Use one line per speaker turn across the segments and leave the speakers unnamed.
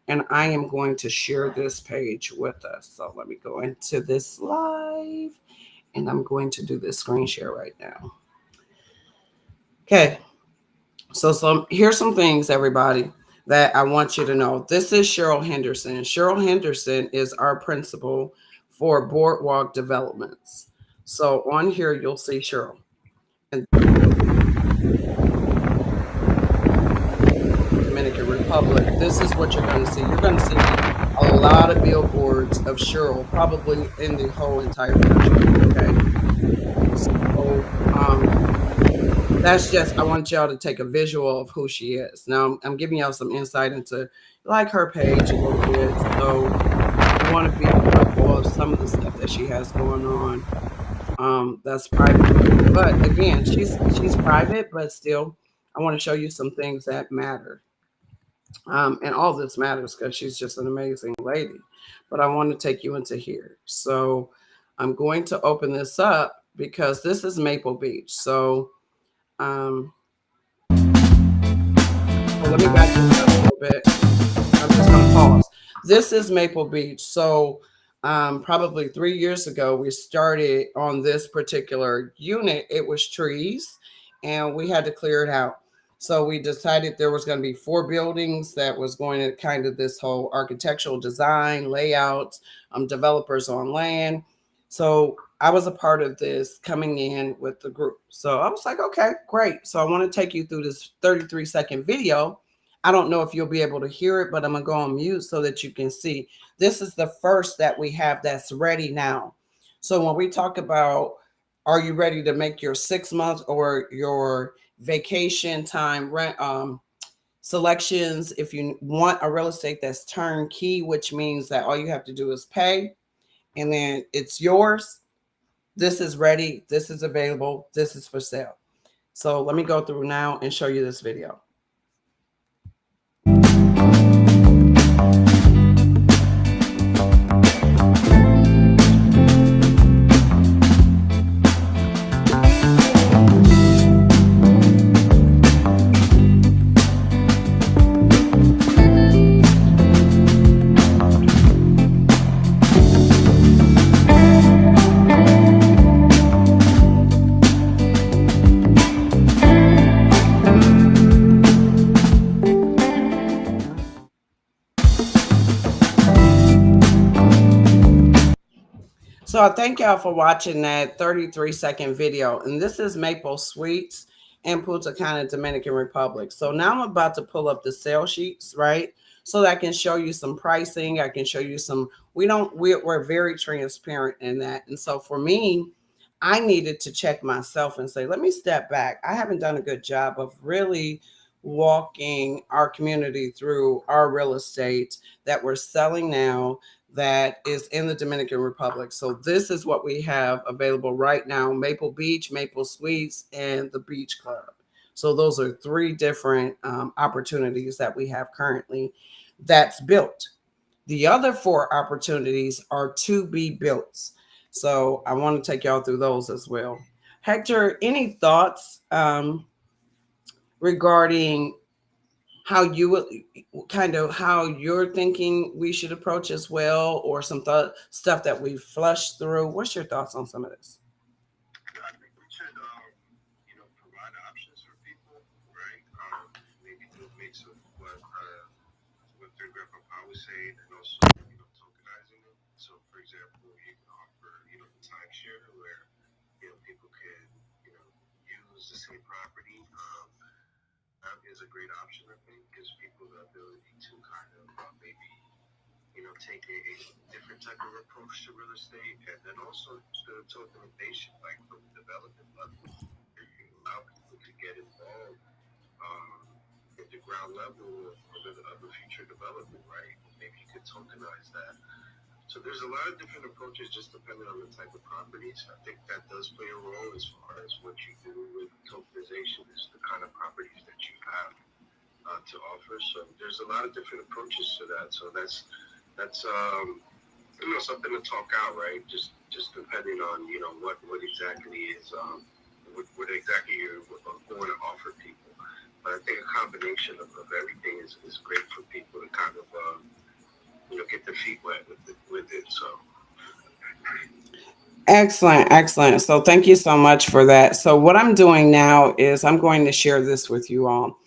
And I am going to share this page with us. So let me go into this live and I'm going to do this screen share right now. Okay. So here's some things, everybody, that I want you to know. This is Cheryl Henderson. Cheryl Henderson is our principal for Boardwalk Developments. So on here, you'll see Cheryl. And Dominican Republic, this is what you're going to see. You're going to see a lot of billboards of Cheryl, probably in the whole entire country. Okay. So that's just, I want y'all to take a visual of who she is. Now, I'm giving y'all some insight into like her page a little bit. So you want to be careful of some of the stuff that she has going on. That's private. But again, she's private, but still, I want to show you some things that matter. And all this matters because she's just an amazing lady. But I want to take you into here. So I'm going to open this up because this is Maple Beach. Um, so let me back this up a little bit. I'm just going to pause. This is Maple Beach. So probably 3 years ago, we started on this particular unit. It was trees, and we had to clear it out. So we decided there was going to be 4 buildings that was going to kind of this whole architectural design, layout, developers on land. So I was a part of this coming in with the group. So I was like, okay, great. So I want to take you through this 33-second video. I don't know if you'll be able to hear it, but I'm going to go on mute so that you can see. This is the first that we have that's ready now. So when we talk about, are you ready to make your 6 months or your vacation time rent selections? If you want a real estate that's turnkey, which means that all you have to do is pay and then it's yours. This is ready. This is available. This is for sale. So let me go through now and show you this video. So I thank y'all for watching that 33-second video. And this is Maple Suites in Punta Cana, Dominican Republic. So now I'm about to pull up the sale sheets, right? So that I can show you some pricing. I can show you some, we're very transparent in that. And so for me, I needed to check myself and say, let me step back. I haven't done a good job of really walking our community through our real estate that we're selling now that is in the Dominican Republic. So this is what we have available right now: Maple Beach, Maple Suites, and the Beach Club. So those are 3 different opportunities that we have currently that's built. The other 4 opportunities are to be built. So I want to take y'all through those as well. Hector, any thoughts regarding how you would kind of how you're thinking we should approach as well, or some stuff that we flushed through? What's your thoughts on some of this?
Yeah, I think we should, provide options for people, right? Maybe do a mix of what their grandpa was saying, and also, tokenizing it. So, for example, you can offer, the timeshare where, people can, you know, use the same property. That is a great option, I think, gives people the ability to kind of maybe, take a different type of approach to real estate, and then also the tokenization, like from the development level, where you allow people to get involved at the ground level of the future development, right? Maybe you could tokenize that. So there's a lot of different approaches just depending on the type of properties. I think that does play a role as far as what you do with tokenization is the kind of properties that you have to offer. So there's a lot of different approaches to that. So that's something to talk out, right? Just depending on what exactly is what exactly you're going to offer people. But I think a combination of everything is great for people to kind of get their feet wet with it. So
Excellent, excellent. So thank you so much for that. So what I'm doing now is I'm going to share this with you all.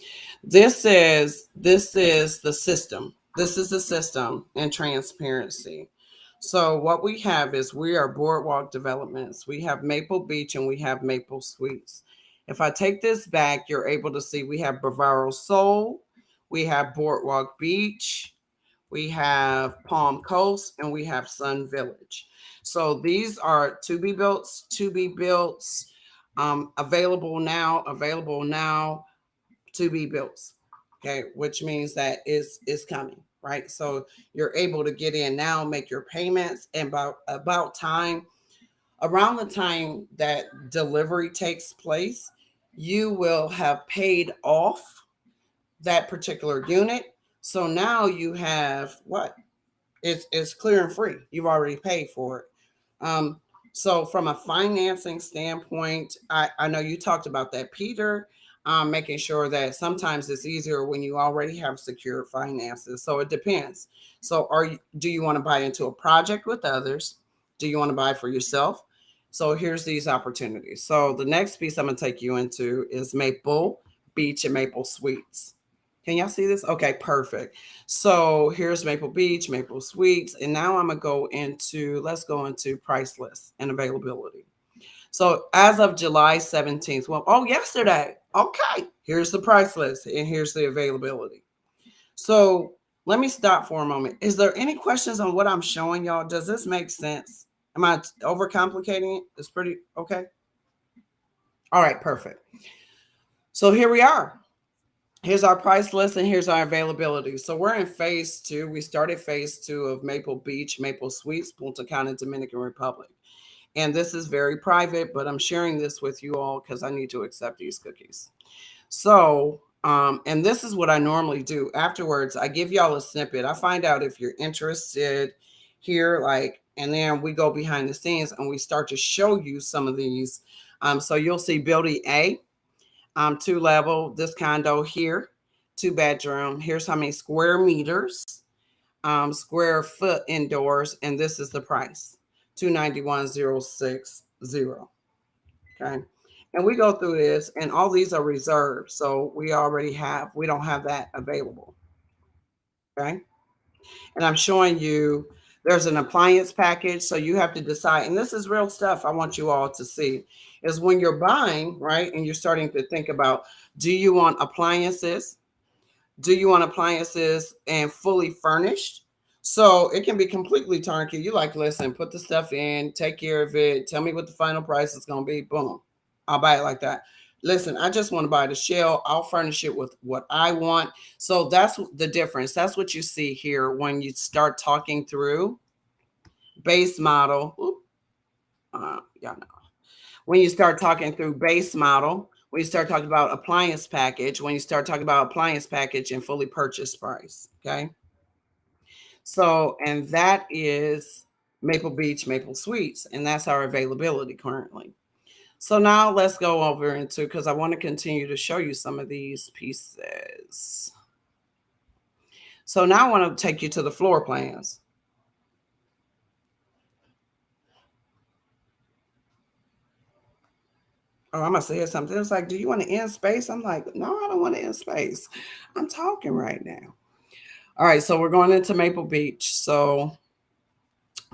This is the system. This is the system and transparency. So what we have is we are Boardwalk Developments. We have Maple Beach and we have Maple Suites. If I take this back, you're able to see we have Bavaro Soul, we have Boardwalk Beach, we have Palm Coast, and we have Sun Village. So these are to be built, available now, to be built. Okay, which means that is coming, right? So you're able to get in now, make your payments, and about time around the time that delivery takes place, you will have paid off that particular unit. So now you have what? It's clear and free. You've already paid for it. Um, so from a financing standpoint, I know you talked about that, Peter. Making sure that sometimes it's easier when you already have secure finances. So it depends. So do you want to buy into a project with others? Do you want to buy for yourself? So here's these opportunities. So the next piece I'm gonna take you into is Maple Beach and Maple Suites. Can y'all see this? Okay, perfect. So here's Maple Beach, Maple Suites, and now I'm gonna let's go into price list and availability. So as of July 17th, well, oh, yesterday. Okay, here's the price list and here's the availability. So let me stop for a moment. Is there any questions on what I'm showing y'all? Does this make sense? Am I overcomplicating it? It's pretty okay. All right, perfect. So here we are. Here's our price list and here's our availability. So we're in phase two. We started phase two of Maple Beach, Maple Suites, Punta Cana, Dominican Republic. And this is very private, but I'm sharing this with you all because I need to accept these cookies. So, and this is what I normally do. Afterwards, I give y'all a snippet. I find out if you're interested here, and then we go behind the scenes and we start to show you some of these. So you'll see building A, two level, this condo here, 2 bedroom. Here's how many square meters, square foot indoors, and this is the price, 291,060. Okay. And we go through this, and all these are reserved. So we don't have that available. Okay. And I'm showing you there's an appliance package. So you have to decide, and this is real stuff I want you all to see, is when you're buying, right? And you're starting to think about, do you want appliances? Do you want appliances and fully furnished? So it can be completely turnkey. You like, listen, put the stuff in, take care of it, tell me what the final price is going to be. Boom. I'll buy it like that. Listen, I just want to buy the shell. I'll furnish it with what I want. So that's the difference. That's what you see here when you start talking through base model. Y'all know. When you start talking through base model, when you start talking about appliance package, when you start talking about appliance package and fully purchased price. Okay. So, and that is Maple Beach, Maple Suites, and that's our availability currently. So now let's go over into, because I want to continue to show you some of these pieces. So now I want to take you to the floor plans. Oh, I must have said something. It's like, do you want to end space? I'm like, no, I don't want to end space. I'm talking right now. All right, so we're going into Maple Beach. So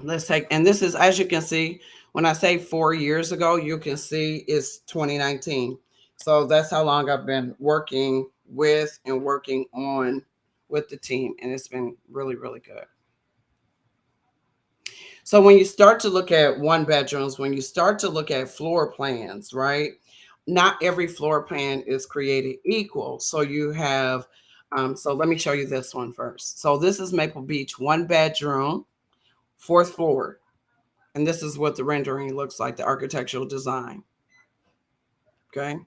let's take, and this is, as you can see, when I say 4 years ago, you can see it's 2019. So that's how long I've been working with and working on with the team. And it's been really, really good. So when you start to look at 1 bedrooms, when you start to look at floor plans, right? Not every floor plan is created equal. So you have, so let me show you this one first. So this is Maple Beach, 1 bedroom, 4th floor. And this is what the rendering looks like, the architectural design. Okay.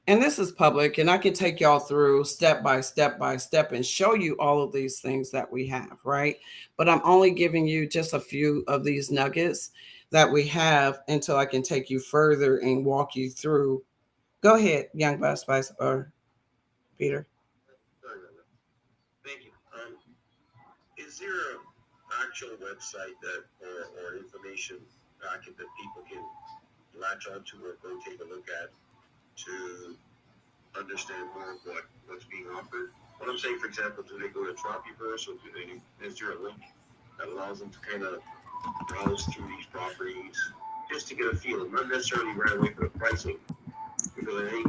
And this is public, and I can take y'all through step by step by step and show you all of these things that we have, right? But I'm only giving you just a few of these nuggets that we have until I can take you further and walk you through. Go ahead, Young Best Spice. Or Peter.
No, no, no. Thank you. Is there an actual website that or information packet that people can latch onto or go take a look at to understand more of what's being offered? What I'm saying, for example, do they go to Tropiverse or is there a link that allows them to kind of browse through these properties just to get a feel, not necessarily right away for the pricing, because I think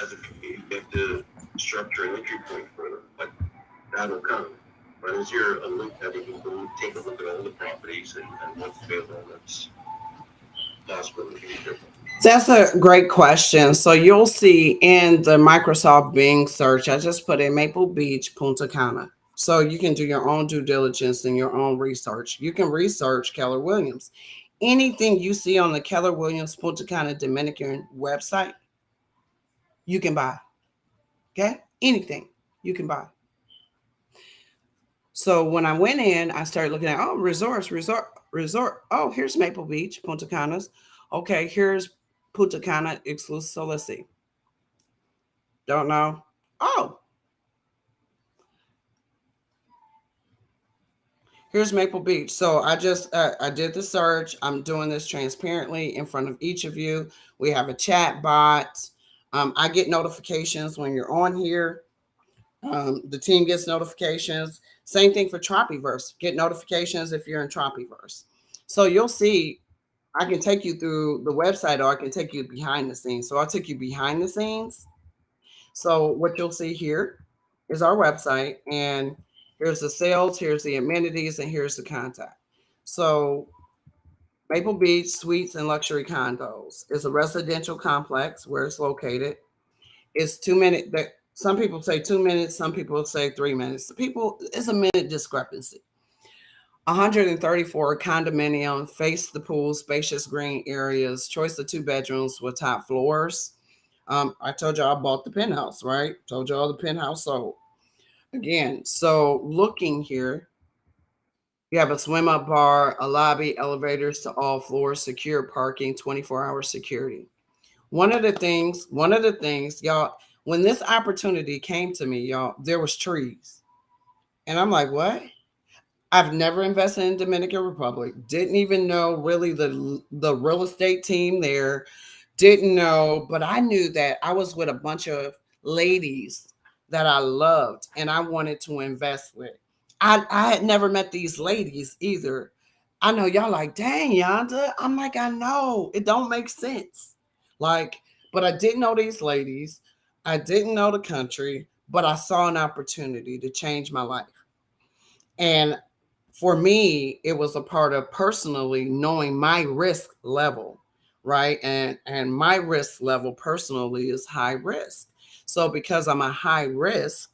as a community you have to structure an entry point for them, but that'll come. But is there a link that they can go take a look at all the properties and what's available that's possible in the future?
That's a great question. So you'll see in the Microsoft Bing search, I just put in Maple Beach, Punta Cana. So you can do your own due diligence and your own research. You can research Keller Williams. Anything you see on the Keller Williams Punta Cana Dominican website, you can buy. Okay? Anything you can buy. So when I went in, I started looking at, oh, resort. Oh, here's Maple Beach, Punta Canas. Okay, here's Punta Cana exclusive. So let's see. Don't know. Oh, here's Maple Beach. So I did the search. I'm doing this transparently in front of each of you. We have a chat bot. I get notifications when you're on here. The team gets notifications. Same thing for Tropiverse. Get notifications if you're in Tropiverse. So you'll see I can take you through the website or I can take you behind the scenes. So I'll take you behind the scenes. So what you'll see here is our website, and here's the sales, here's the amenities, and here's the contact. So Maple Beach Suites and Luxury Condos is a residential complex where it's located. It's 2 minute. That some people say 2 minutes, some people say 3 minutes. People, it's a minute discrepancy. 134 condominium, face the pool, spacious green areas, choice of two bedrooms with top floors. I told y'all I bought the penthouse, right? Told y'all the penthouse sold. Again, so looking here, you have a swim up bar, a lobby, elevators to all floors, secure parking, 24-hour security. One of the things, y'all, when this opportunity came to me, y'all, there was trees. And I'm like, what? I've never invested in Dominican Republic. Didn't even know really the real estate team there. Didn't know, but I knew that I was with a bunch of ladies that I loved and I wanted to invest with. I had never met these ladies either. I know y'all like, dang, Yaeunda. I'm like, I know. It don't make sense. Like, but I didn't know these ladies. I didn't know the country, but I saw an opportunity to change my life. And for me, it was a part of personally knowing my risk level, right? And my risk level personally is high risk. So because I'm a high risk,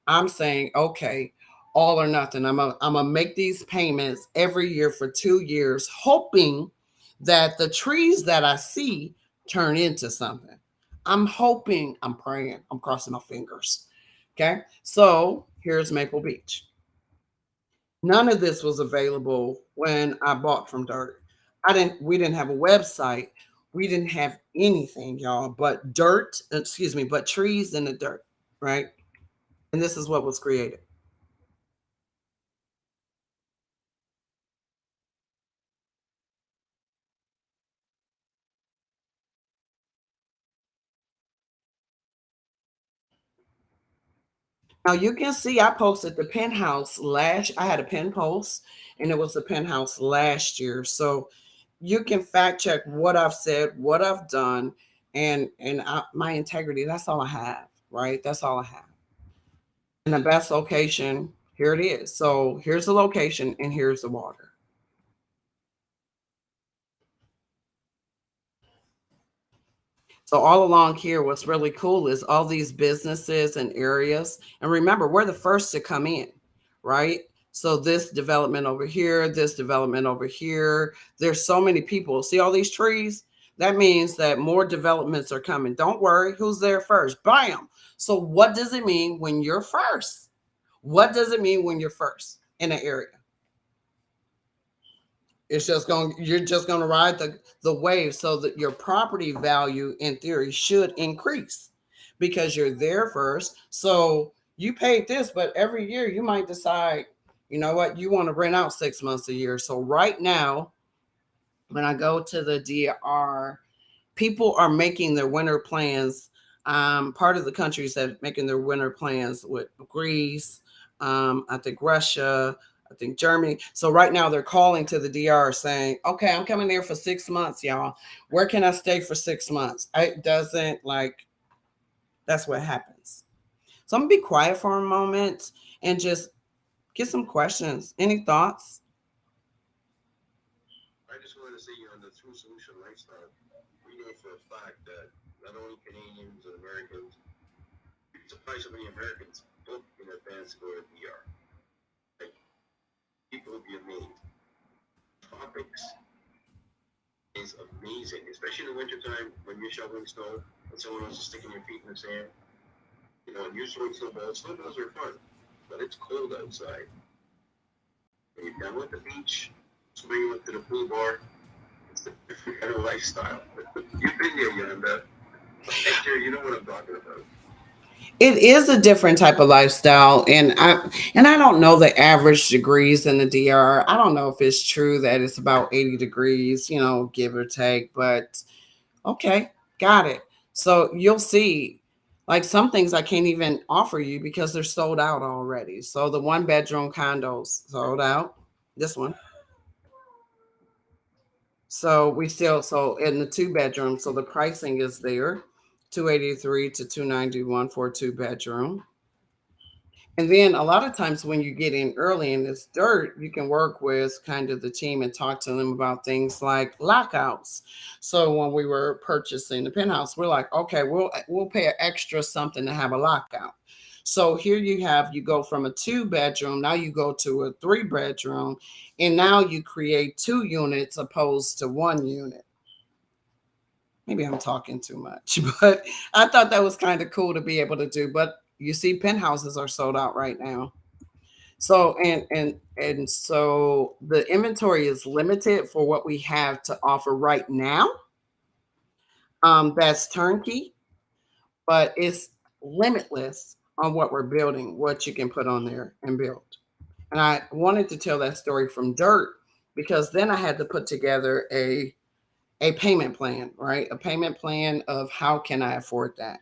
I'm saying, okay, all or nothing. I'm gonna make these payments every year for 2 years, hoping that the trees that I see turn into something. I'm hoping, I'm praying, I'm crossing my fingers. Okay. So here's Maple Beach. None of this was available when I bought from Dirt. We didn't have a website. We didn't have anything, y'all, but dirt, excuse me, but trees in the dirt, right? And this is what was created. Now you can see I posted the penthouse last. I had a pen post, and it was the penthouse last year. So you can fact check what I've said, what I've done, and my integrity. That's all I have, right? That's all I have. And the best location, here it is. So here's the location, and here's the water. So all along here, what's really cool is all these businesses and areas. And remember, we're the first to come in, right? So this development over here, this development over here. There's so many people. See all these trees? That means that more developments are coming. Don't worry, who's there first? Bam. So what does it mean when you're first? What does it mean when you're first in an area? You're just going to ride the wave so that your property value in theory should increase because you're there first. So you paid this, but every year you might decide, you know what, you want to rent out 6 months a year. So right now, when I go to the DR, people are making their winter plans. Part of the countries that are making their winter plans with Greece, I think Russia, I think Germany. So right now they're calling to the DR saying, "Okay, I'm coming there for 6 months, y'all. Where can I stay for 6 months?" It doesn't like that's what happens. So I'm gonna be quiet for a moment and just get some questions. Any thoughts?
I just wanted to say, on the True Solution lifestyle, we know for a fact that not only Canadians and Americans, it's surprised how many Americans book in advance to go to DR. Like, people would be amazed. Topics is amazing, especially in the wintertime when you're shoveling snow and someone else is sticking your feet in the sand. And you're throwing snowballs. Snowballs are fun, but it's cold outside. When you're done with the beach, swinging up to the pool bar, it's a different kind of lifestyle. You've been there, Yaeunda. Hector, you know what I'm talking about.
It is a different type of lifestyle, and I don't know the average degrees in the DR. I don't know if it's true that it's about 80 degrees, give or take, but okay, got it. So you'll see, like, some things I can't even offer you because they're sold out already. So the one bedroom condos sold out. This one. So we still, so in the two bedroom, so the pricing is there, 283 to 291 for a two bedroom. And then a lot of times when you get in early in this dirt, you can work with kind of the team and talk to them about things like lockouts. So when we were purchasing the penthouse, we're like, okay, we'll pay an extra something to have a lockout. So here you go from a two bedroom, now you go to a three bedroom, and now you create two units opposed to one unit. Maybe I'm talking too much, but I thought that was kind of cool to be able to do. But you see, penthouses are sold out right now. So and so the inventory is limited for what we have to offer right now. That's turnkey, but it's limitless on what we're building, what you can put on there and build. And I wanted to tell that story from dirt because then I had to put together a payment plan, right? A payment plan of how can I afford that.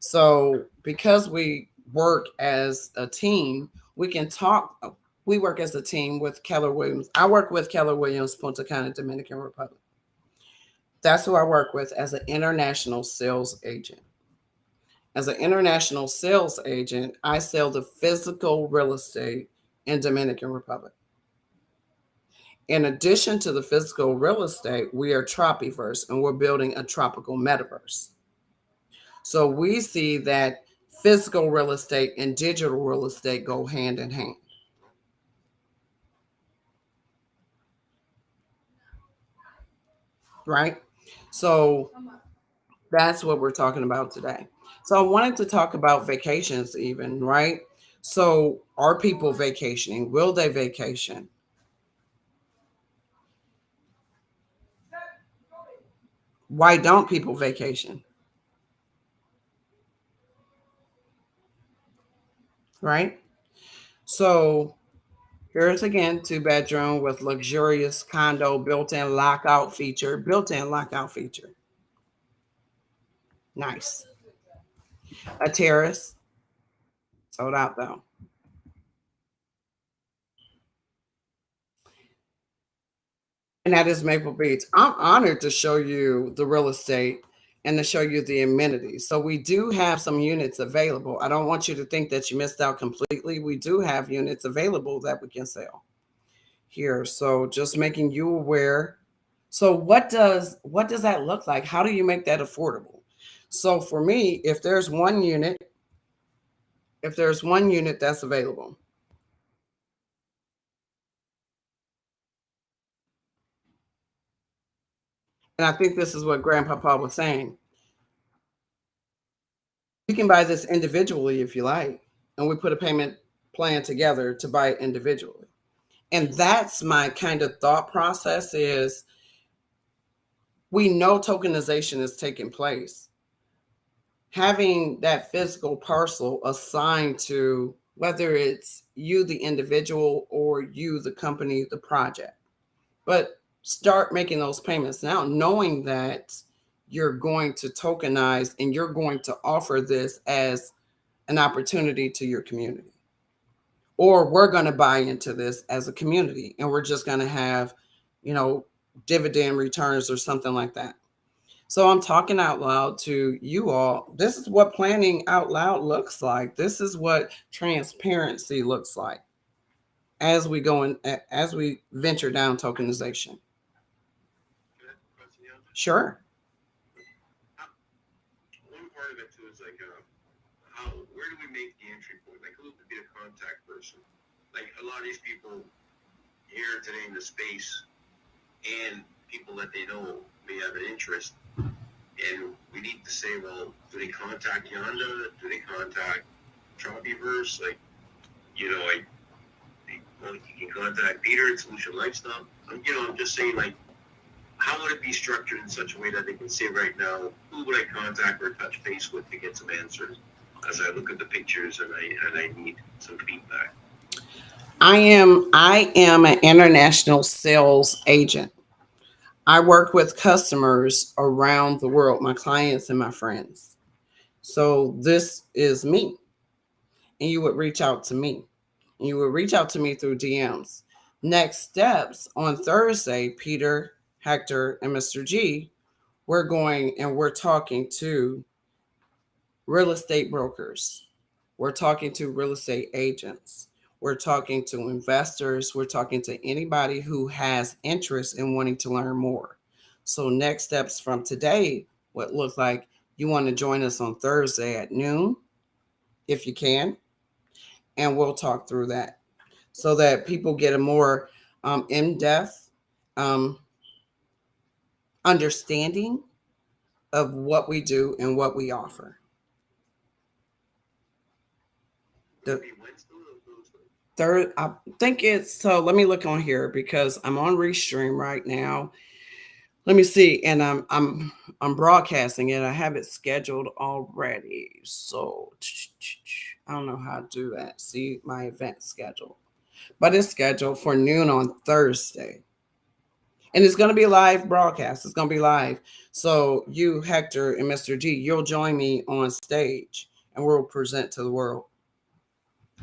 So because we work as a team, we can talk. We work as a team with Keller Williams. I work with Keller Williams, Punta Cana, Dominican Republic. That's who I work with as an international sales agent. As an international sales agent, I sell the physical real estate in Dominican Republic. In addition to the physical real estate, we are Tropiverse and we're building a tropical metaverse. So we see that physical real estate and digital real estate go hand in hand, right? So that's what we're talking about today. So I wanted to talk about vacations, even, right? So are people vacationing? Will they vacation? Why don't people vacation, right? So here's again two bedroom with luxurious condo, built-in lockout feature, built-in lockout feature. Nice. A terrace, sold out though. And that is Maple Beach. I'm honored to show you the real estate and to show you the amenities. So we do have some units available. I don't want you to think that you missed out completely. We do have units available that we can sell here. So just making you aware. So what does that look like? How do you make that affordable? So for me, if there's one unit that's available, and I think this is what Grandpapa was saying, you can buy this individually if you like, and we put a payment plan together to buy it individually. And that's my kind of thought process is we know tokenization is taking place. having that physical parcel assigned to whether it's you, the individual, or you, the company, the project. But start making those payments now, knowing that you're going to tokenize and you're going to offer this as an opportunity to your community. Or we're going to buy into this as a community and we're just going to have, you know, dividend returns or something like that. So I'm talking out loud to you all. This is what planning out loud looks like. This is what transparency looks like as we go in, as we venture down tokenization.
Can I ask a question, Yaeunda?
Sure.
One part of it too is like, where do we make the entry point? Like, who would be the contact person? Like, a lot of these people here today in the space and people that they know may have an interest. And we need to say, well, do they contact Yaeunda? Do they contact Tropiverse? Like, well, you can contact Peter at Solution Lifestyle. I'm just saying, like, how would it be structured in such a way that they can say right now, who would I contact or touch base with to get some answers as I look at the pictures and I need some feedback?
I am an international sales agent. I work with customers around the world, my clients and my friends. So this is me. And you would reach out to me. And you would reach out to me through DMs. Next steps on Thursday, Peter, Hector, and Mr. G, we're going and we're talking to real estate brokers. We're talking to real estate agents. We're talking to investors. We're talking to anybody who has interest in wanting to learn more. So, next steps from today would look like you want to join us on Thursday at noon, if you can, and we'll talk through that so that people get a more in depth um, understanding of what we do and what we offer.
Would
The
it be Wednesday or Thursday?
third, I think it's so. Let me look on here because I'm on Restream right now. Let me see, and I'm broadcasting it. I have it scheduled already. So I don't know how to do that. See my event schedule, but it's scheduled for noon on Thursday, and it's going to be a live broadcast. It's going to be live. So you, Hector, and Mr. G, you'll join me on stage, and we'll present to the world.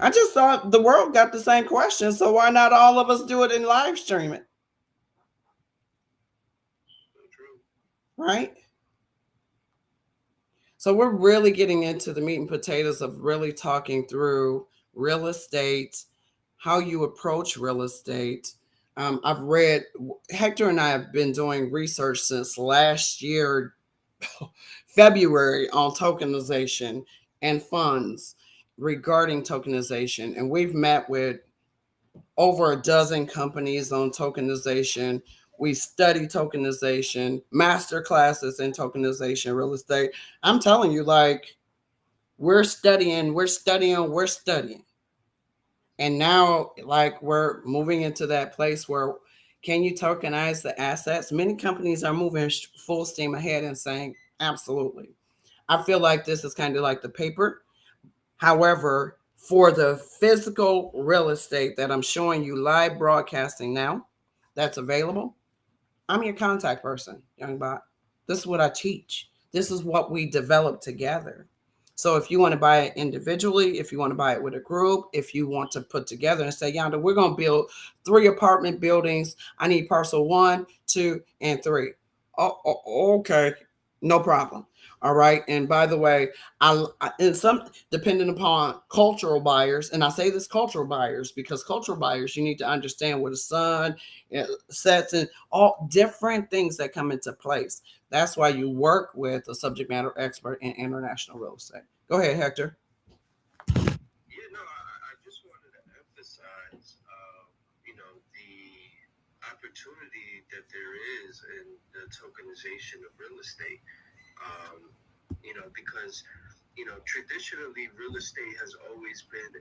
I just thought the world got the same question, so why not all of us do it in live streaming,
So true.
right? So we're really getting into the meat and potatoes of really talking through real estate, how you approach real estate. I've read, Hector and I have been doing research since last year, February, on tokenization and funds regarding tokenization. And we've met with over a dozen companies on tokenization. We study tokenization, master classes in tokenization, real estate. I'm telling you, like, we're studying, we're studying, we're studying. And now, like, we're moving into that place where can you tokenize the assets? Many companies are moving full steam ahead and saying, absolutely. I feel like this is kind of like the paper. However, for the physical real estate that I'm showing you live broadcasting now, that's available, I'm your contact person, young bot. This is what I teach. This is what we develop together. So if you want to buy it individually, if you want to buy it with a group, if you want to put together and say, Yaeunda, we're going to build 3 apartment buildings. I need parcel 1, 2, and 3. Okay, no problem. All right. And by the way, in some, depending upon cultural buyers, and I say this cultural buyers because cultural buyers, you need to understand where the sun sets and all different things that come into place. That's why you work with a subject matter expert in international real estate. Go ahead, Hector.
Yeah, no, I just wanted to emphasize, the opportunity that there is in the tokenization of real estate. Because, traditionally real estate has always been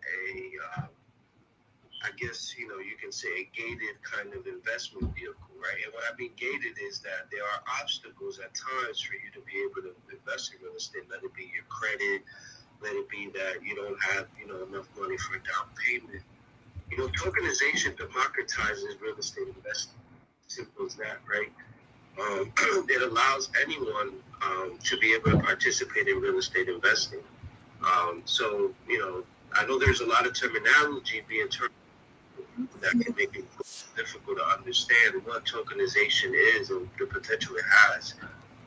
I guess, you can say a gated kind of investment vehicle, right? And what I mean gated is that there are obstacles at times for you to be able to invest in real estate. Let it be your credit, let it be that you don't have, enough money for a down payment. Tokenization democratizes real estate investing. Simple as that, right? It allows anyone to be able to participate in real estate investing. So, I know there's a lot of terminology being turned that can make it difficult to understand what tokenization is and the potential it has.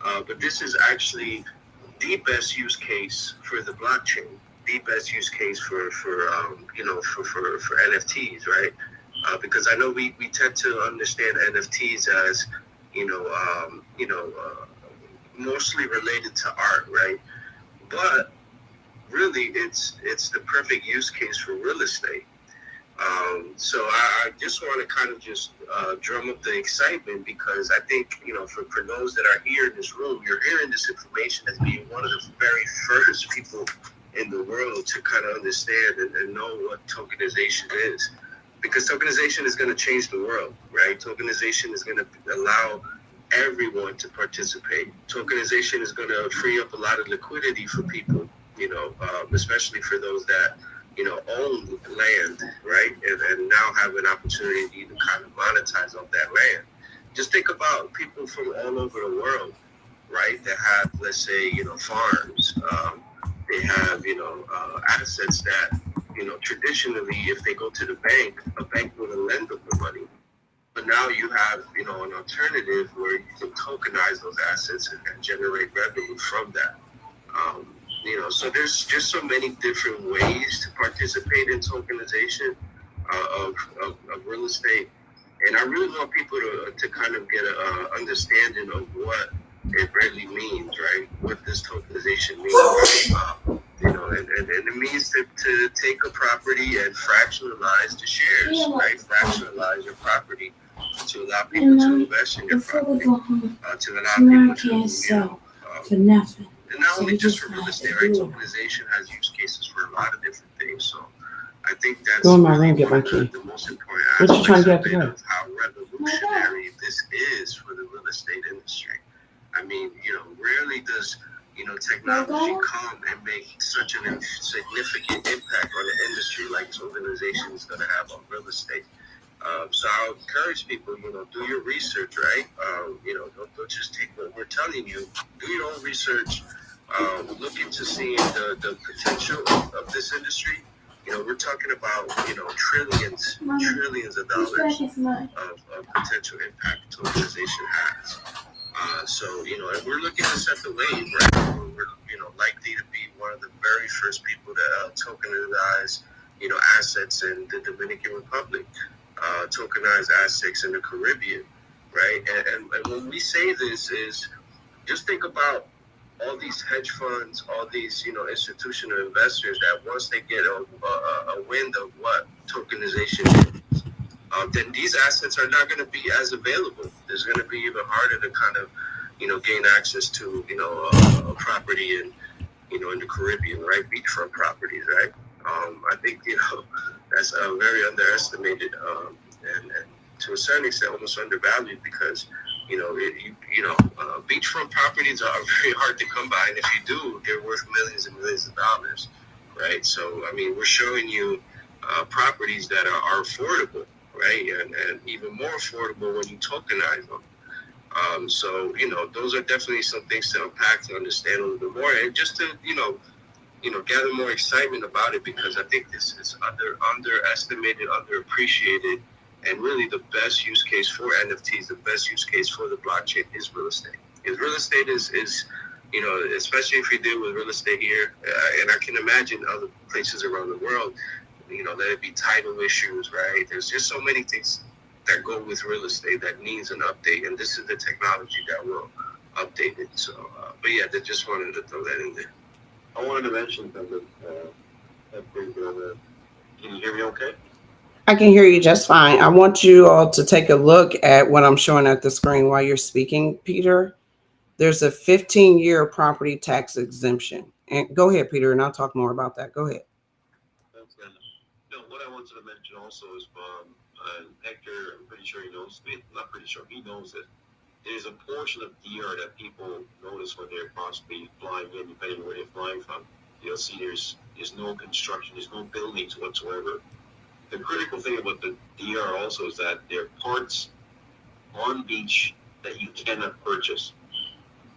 But this is actually the best use case for the blockchain, the best use case for NFTs, right? Because I know we tend to understand NFTs as you know mostly related to art, right? But really, it's the perfect use case for real estate. So I just want to kind of just drum up the excitement because I think, for those that are here in this room, you're hearing this information as being one of the very first people in the world to kind of understand and know what tokenization is. Because tokenization is going to change the world, right? Tokenization is going to allow everyone to participate. Tokenization is going to free up a lot of liquidity for people, especially for those that own land, right? And now have an opportunity to kind of monetize off that land. Just think about people from all over the world, right? That have, let's say, farms. They have, assets that, traditionally, if they go to the bank, a bank wouldn't lend them the money. But now you have, an alternative where you can tokenize those assets and generate revenue from that. So there's just so many different ways to participate in tokenization of real estate. And I really want people to kind of get an understanding of what it really means, right? What does tokenization mean, right? And it means to take a property and fractionalize the shares, right? Fractionalize your property to allow people to invest in your property, to allow people to,
for nothing.
and not only just for real estate, right? Tokenization has use cases for a lot of different things. So I think that's
Go in my room, get my key.
the most important
What you trying
aspect
to get
of how revolutionary this is for the real estate industry. I mean, rarely does technology come and make such a significant impact on the industry like tokenization is going to have on real estate. So I'll encourage people, do your research, right? Don't just take what we're telling you. Do your own research. Look into seeing the potential of this industry. We're talking about, trillions of dollars of potential impact tokenization has. So, and we're looking to set the wave, right? We're likely to be one of the very first people to tokenize, assets in the Dominican Republic, tokenize assets in the Caribbean, right? And when we say this is, just think about all these hedge funds, all these, institutional investors that once they get a wind of what tokenization is, then these assets are not going to be as available. It's going to be even harder to kind of, gain access to, a property in the Caribbean, right? Beachfront properties, right? I think, that's very underestimated and to a certain extent almost undervalued because, beachfront properties are very hard to come by. And if you do, they're worth millions and millions of dollars, right? So, I mean, we're showing you properties that are affordable, right? And even more affordable when you tokenize them. So, those are definitely some things to unpack to understand a little bit more and just to, gather more excitement about it because I think this is underestimated, underappreciated, and really the best use case for NFTs, the best use case for the blockchain is real estate. Because real estate is especially if you deal with real estate here, and I can imagine other places around the world, let it be title issues, right? There's just so many things that go with real estate that needs an update, and this is the technology that will update it. So, but yeah, I just wanted to throw that in there.
I wanted to mention something. Can you hear me okay?
I can hear you just fine. I want you all to take a look at what I'm showing at the screen while you're speaking, Peter. There's a 15-year property tax exemption. And go ahead, Peter, and I'll talk more about that. Go ahead.
No, what I want wanted to mention also is Hector, I'm pretty sure he knows, not pretty sure, he knows it. There's a portion of DR that people notice when they're possibly flying in, depending on where they're flying from. You'll see there's no construction, there's no buildings whatsoever. The critical thing about the DR also is that there are parts on beach that you cannot purchase.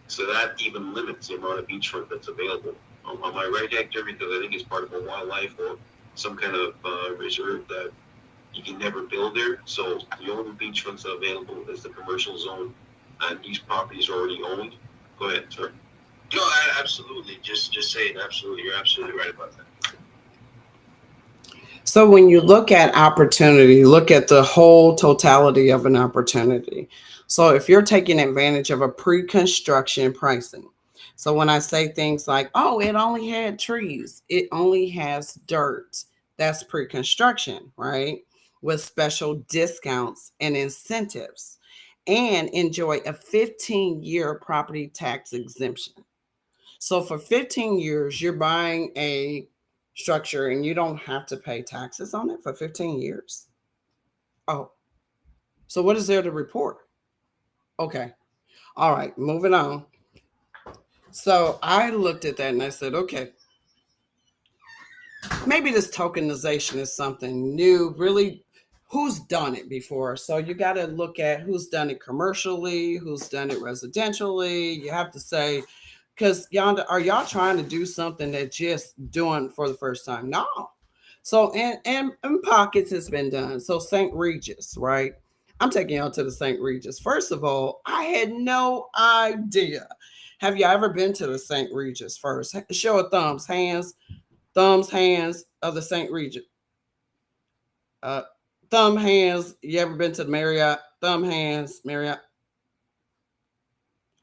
So that even limits the amount of beachfront that's available. Am I right, Hector? Because I think it's part of a wildlife or some kind of reserve that you can never build there. So the only beachfronts available is the commercial zone, and these properties are already owned. Go ahead, sir.
No, absolutely. Just saying, absolutely. You're absolutely right about that.
So when you look at opportunity, look at the whole totality of an opportunity. So if you're taking advantage of a pre-construction pricing, so when I say things like, oh, it only had trees, it only has dirt, that's pre-construction, right? With special discounts and incentives, and enjoy a 15-year property tax exemption. So for 15 years, you're buying a structure and you don't have to pay taxes on it for 15 years. Oh, so what is there to report? Okay. All right, moving on. So I looked at that and I said, okay, maybe this tokenization is something new. Really, who's done it before? So you got to look at who's done it commercially, who's done it residentially. You have to say, because Yaeunda, are y'all trying to do something that just doing for the first time? No. So and pockets has been done. So St. Regis, right? I'm taking y'all to the St. Regis. First of all, I had no idea. Have you ever been to the St. Regis first? Show of thumbs, hands of the St. Regis. Uh, thumb hands. You ever been to the Marriott? Thumb hands, Marriott.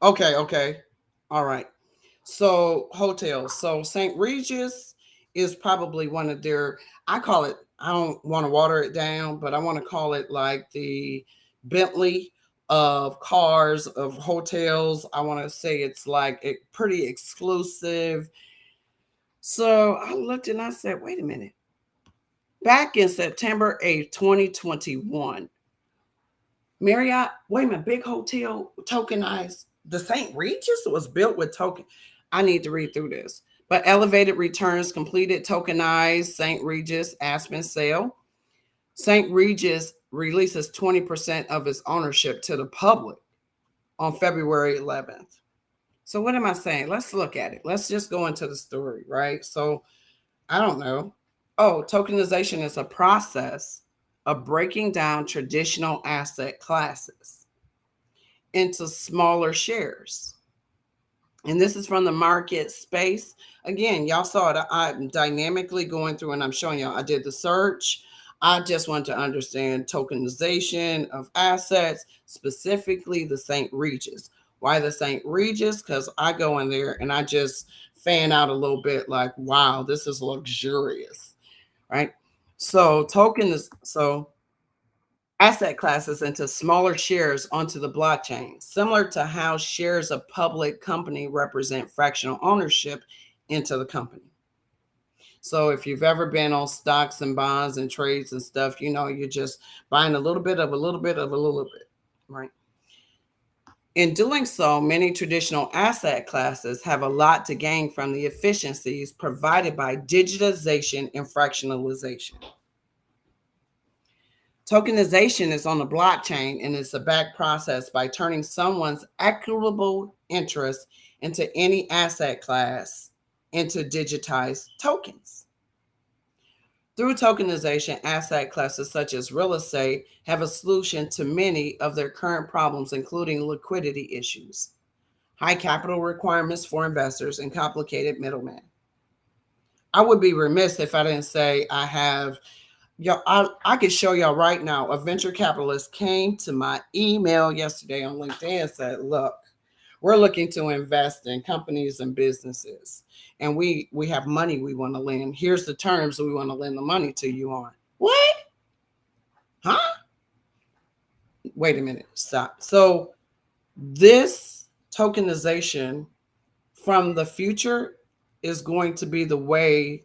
Okay. All right. So hotels. So St. Regis is probably one of their, I call it, I don't want to water it down, but I want to call it like the Bentley of cars, of hotels. I want to say it's like a pretty exclusive. So I looked and I said, wait a minute. Back in September 8th, 2021, Marriott, wait a minute, big hotel, tokenized. The St. Regis was built with token. I need to read through this. But elevated returns completed tokenized St. Regis Aspen sale. St. Regis releases 20% of its ownership to the public on February 11th. So what am I saying? Let's look at it. Let's just go into the story, right? So I don't know. Oh, tokenization is a process of breaking down traditional asset classes into smaller shares. And this is from the market space. Again, y'all saw it. I'm dynamically going through and I'm showing y'all. I did the search. I just want to understand tokenization of assets, specifically the St. Regis. Why the St. Regis? Because I go in there and I just fan out a little bit like, wow, this is luxurious, right? So asset classes into smaller shares onto the blockchain, similar to how shares of public company represent fractional ownership into the company. So if you've ever been on stocks and bonds and trades and stuff, you know, you're just buying a little bit of a little bit of a little bit, right? In doing so, many traditional asset classes have a lot to gain from the efficiencies provided by digitization and fractionalization. Tokenization is on the blockchain and it's a back process by turning someone's equitable interest into any asset class into digitized tokens. Through tokenization, asset classes such as real estate have a solution to many of their current problems, including liquidity issues, high capital requirements for investors, and complicated middlemen. I would be remiss if I didn't say I have, I could show y'all right now. A venture capitalist came to my email yesterday on LinkedIn and said, look, we're looking to invest in companies and businesses. And we have money we want to lend. Here's the terms we want to lend the money to you on. What? Huh? Wait a minute. Stop. So this tokenization from the future is going to be the way,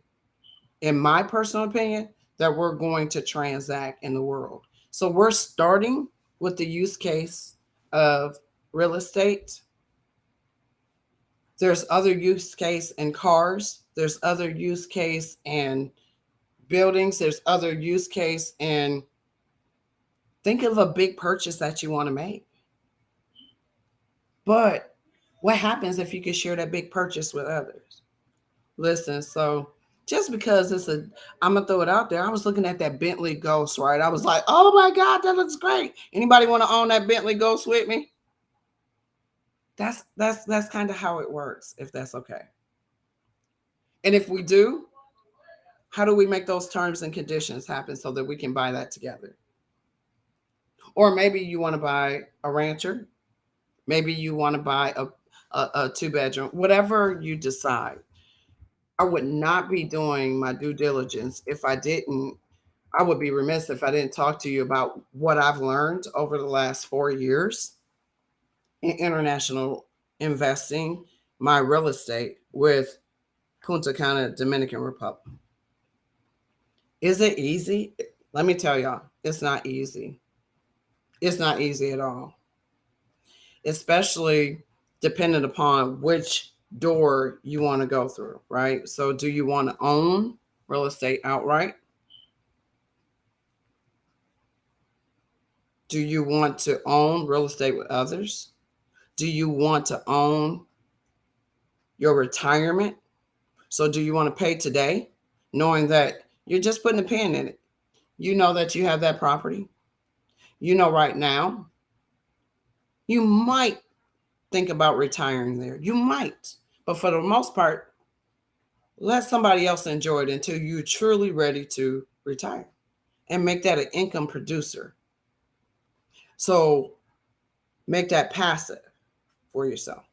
in my personal opinion, that we're going to transact in the world. So we're starting with the use case of real estate. There's other use case in cars. There's other use case in buildings. There's other use case in, think of a big purchase that you want to make. But what happens if you can share that big purchase with others? Listen, so just because I'm gonna throw it out there. I was looking at that Bentley Ghost, right? I was like, oh my God, that looks great. Anybody want to own that Bentley Ghost with me? That's kind of how it works, if that's okay. And if we do, how do we make those terms and conditions happen so that we can buy that together? Or maybe you want to buy a rancher. Maybe you want to buy a 2-bedroom, whatever you decide. I would not be doing my due diligence if I didn't. I would be remiss if I didn't talk to you about what I've learned over the last 4 years in international investing, my real estate with Punta Cana, Dominican Republic. Is it easy? Let me tell y'all, it's not easy. It's not easy at all, especially dependent upon which door you want to go through, right? So do you want to own real estate outright? Do you want to own real estate with others? Do you want to own your retirement? So do you want to pay today knowing that you're just putting a pin in it? You know that you have that property. You know right now you might think about retiring there. You might. But for the most part, let somebody else enjoy it until you're truly ready to retire and make that an income producer. So make that passive for yourself.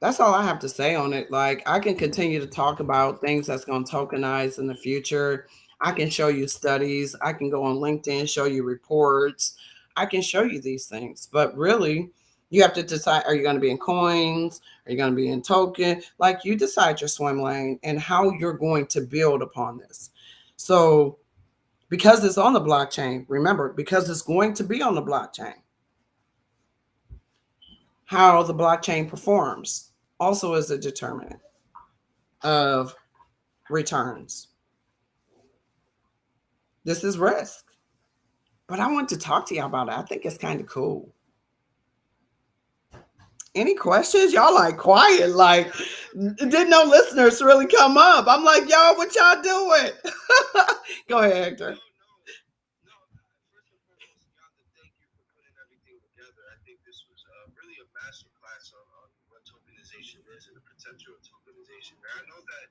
That's all I have to say on it. Like, I can continue to talk about things that's going to tokenize in the future. I can show you studies. I can go on LinkedIn, show you reports. I can show you these things. But really, you have to decide, are you going to be in coins? Are you going to be in token? Like, you decide your swim lane and how you're going to build upon this. So because it's on the blockchain, remember, because it's going to be on the blockchain, how the blockchain performs also is a determinant of returns. This is risk. But I want to talk to y'all about it. I think it's kind of cool. Any questions? Y'all like quiet, like didn't no listeners really come up. I'm like, y'all, what y'all doing? Go ahead, Hector.
No, first and foremost, Yaeunda, thank you for putting everything together. I think this was really a master class on what tokenization is and the potential of tokenization. And I know that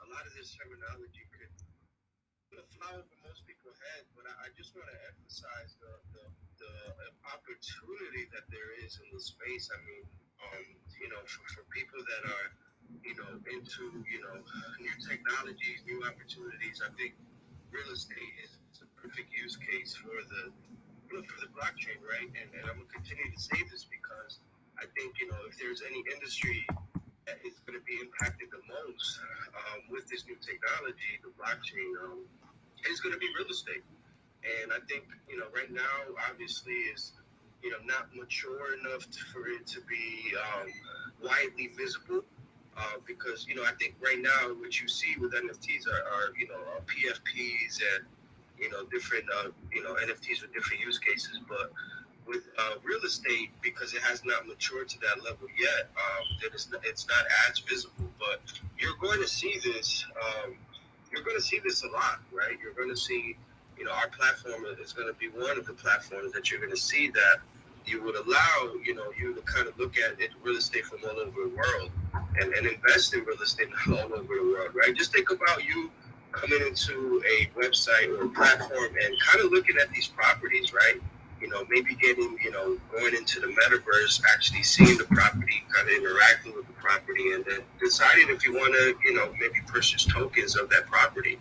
a lot of this terminology could fly over most people's head, but I just want to emphasize the opportunity that there is in this space. I mean, for people that are, into, new technologies, new opportunities, I think real estate is a perfect use case for the blockchain, right? And I'm gonna continue to say this because I think if there's any industry that is going to be impacted the most with this new technology, the blockchain, is going to be real estate. And I think right now, obviously, is not mature enough for it to be widely visible. Because I think right now what you see with NFTs are PFPs and different NFTs with different use cases, but with real estate, because it has not matured to that level yet, that it's not as visible. But you're going to see this. You're going to see this a lot, right? You're going to see, our platform is going to be one of the platforms that you're going to see that you would allow, you to kind of look at it, real estate from all over the world and invest in real estate all over the world, right? Just think about you coming into a website or a platform and kind of looking at these properties, right? Maybe getting, going into the metaverse, actually seeing the property, kind of interacting with the property, and then deciding if you want to, maybe purchase tokens of that property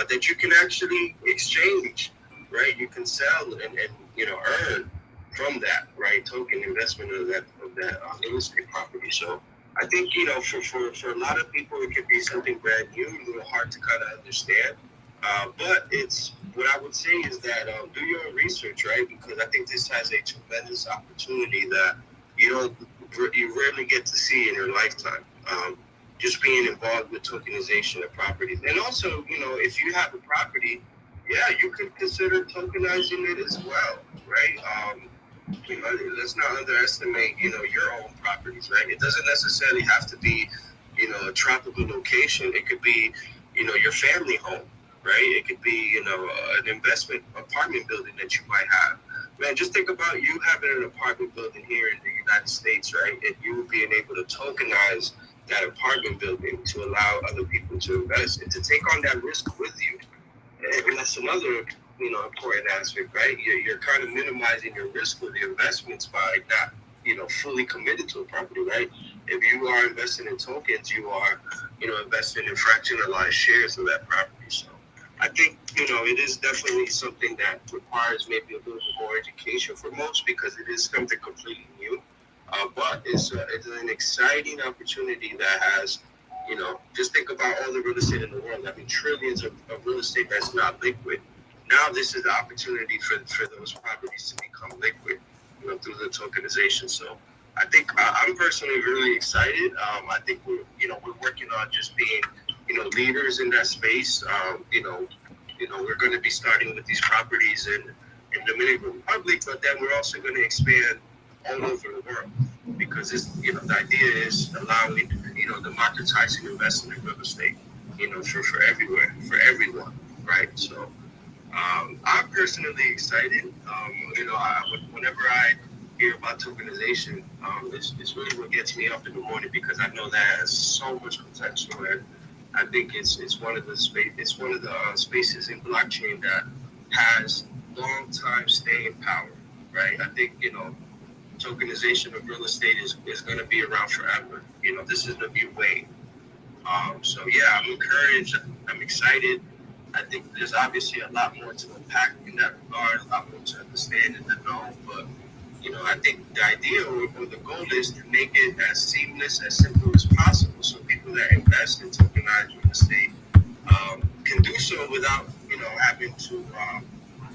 that you can actually exchange, right? You can sell and earn from that, right? Token investment of that real estate property. So
I think, for a lot of people, it could be something brand new, a little hard to kind of understand. But it's what I would say is that do your own research, right? Because I think this has a tremendous opportunity that you don't you rarely get to see in your lifetime. Just being involved with tokenization of properties, and also, if you have a property, yeah, you could consider tokenizing it as well, right? Let's not underestimate, your own properties, right? It doesn't necessarily have to be, a tropical location. It could be, your family home, right? It could be, an investment apartment building that you might have. Man, just think about you having an apartment building here in the United States, right? And you being able to tokenize that apartment building to allow other people to invest and to take on that risk with you. And that's another, important aspect, right? You're kind of minimizing your risk with your investments by not, fully committed to a property, right? If you are investing in tokens, you are, investing in fractionalized shares of that property. So I think, it is definitely something that requires maybe a little bit more education for most because it is something completely new. But it's an exciting opportunity that has, just think about all the real estate in the world. I mean, trillions of real estate that's not liquid. Now this is the opportunity for those properties to become liquid, through the tokenization. So I think I'm personally really excited. I think we're working on just being, leaders in that space. We're going to be starting with these properties in the Dominican Republic, but then we're also going to expand all over the world because the idea is allowing, democratizing investment in real estate, for everywhere, for everyone, right? So I'm personally excited. Whenever I hear about tokenization, it's really what gets me up in the morning because I know that has so much potential, and I think it's one of the spaces in blockchain that has long time staying power, right? I think tokenization of real estate is going to be around forever. This is the new wave. So yeah, I'm encouraged. I'm excited. I think there's obviously a lot more to unpack in that regard, a lot more to understand and to know. But I think the idea or the goal is to make it as seamless, as simple as possible, so people that invest in tokenized real estate can do so without having to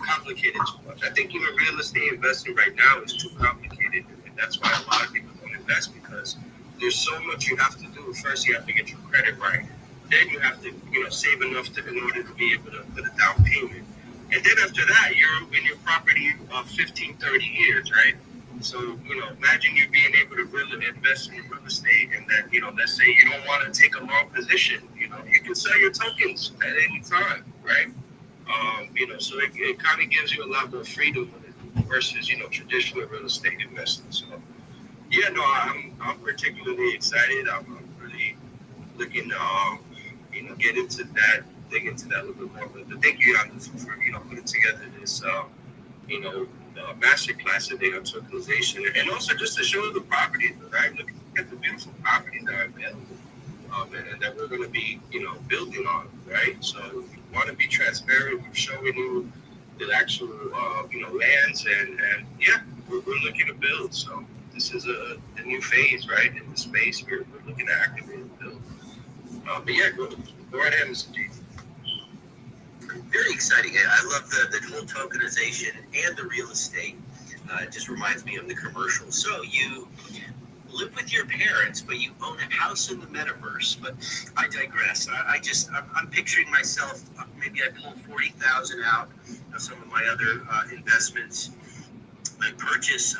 complicate it too much. I think even real estate investing right now is too complicated, and that's why a lot of people don't invest because there's so much you have to do. First, you have to get your credit right. Then you have to, save enough in order to be able to put a down payment. And then after that, you're in your property 15, 30 years, right? So, imagine you being able to really invest in real estate and then, let's say you don't want to take a long position, you can sell your tokens at any time, right? So it kind of gives you a lot more freedom versus, traditional real estate investing. So, yeah, no, I'm particularly excited. I'm really looking to, get into that, dig into that a little bit more. But thank you, Yaeunda, for putting together this, master class today on tokenization, and also just to show the properties, right? Look at the beautiful properties that are available, and that we're going to be, building on, right? So if you want to be transparent, we're showing you the actual, lands, and yeah, we're looking to build. So this is a new phase, right? In the space, we're looking to activate and build. But yeah, go right ahead, Mr. G.
Very exciting. I love the whole tokenization and the real estate. It just reminds me of the commercial. So you live with your parents, but you own a house in the metaverse. But I digress. I'm picturing myself. Maybe I pull 40,000 out of some of my other investments. I purchase,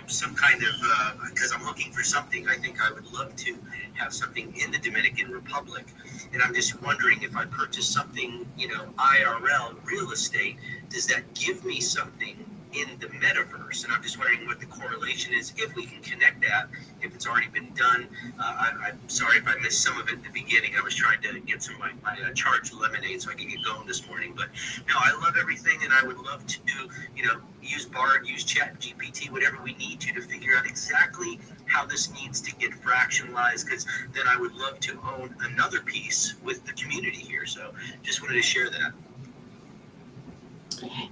some kind of, because I'm looking for something. I think I would love to have something in the Dominican Republic. And I'm just wondering if I purchase something, IRL real estate, does that give me something in the metaverse? And I'm just wondering what the correlation is, if we can connect that, if it's already been done. I'm sorry if I missed some of it at the beginning. I was trying to get some of my charged lemonade so I could get going this morning. But no, I love everything, and I would love to, use BARD, use Chat GPT, whatever we need to figure out exactly how this needs to get fractionalized, because then I would love to own another piece with the community here. So just wanted to share that.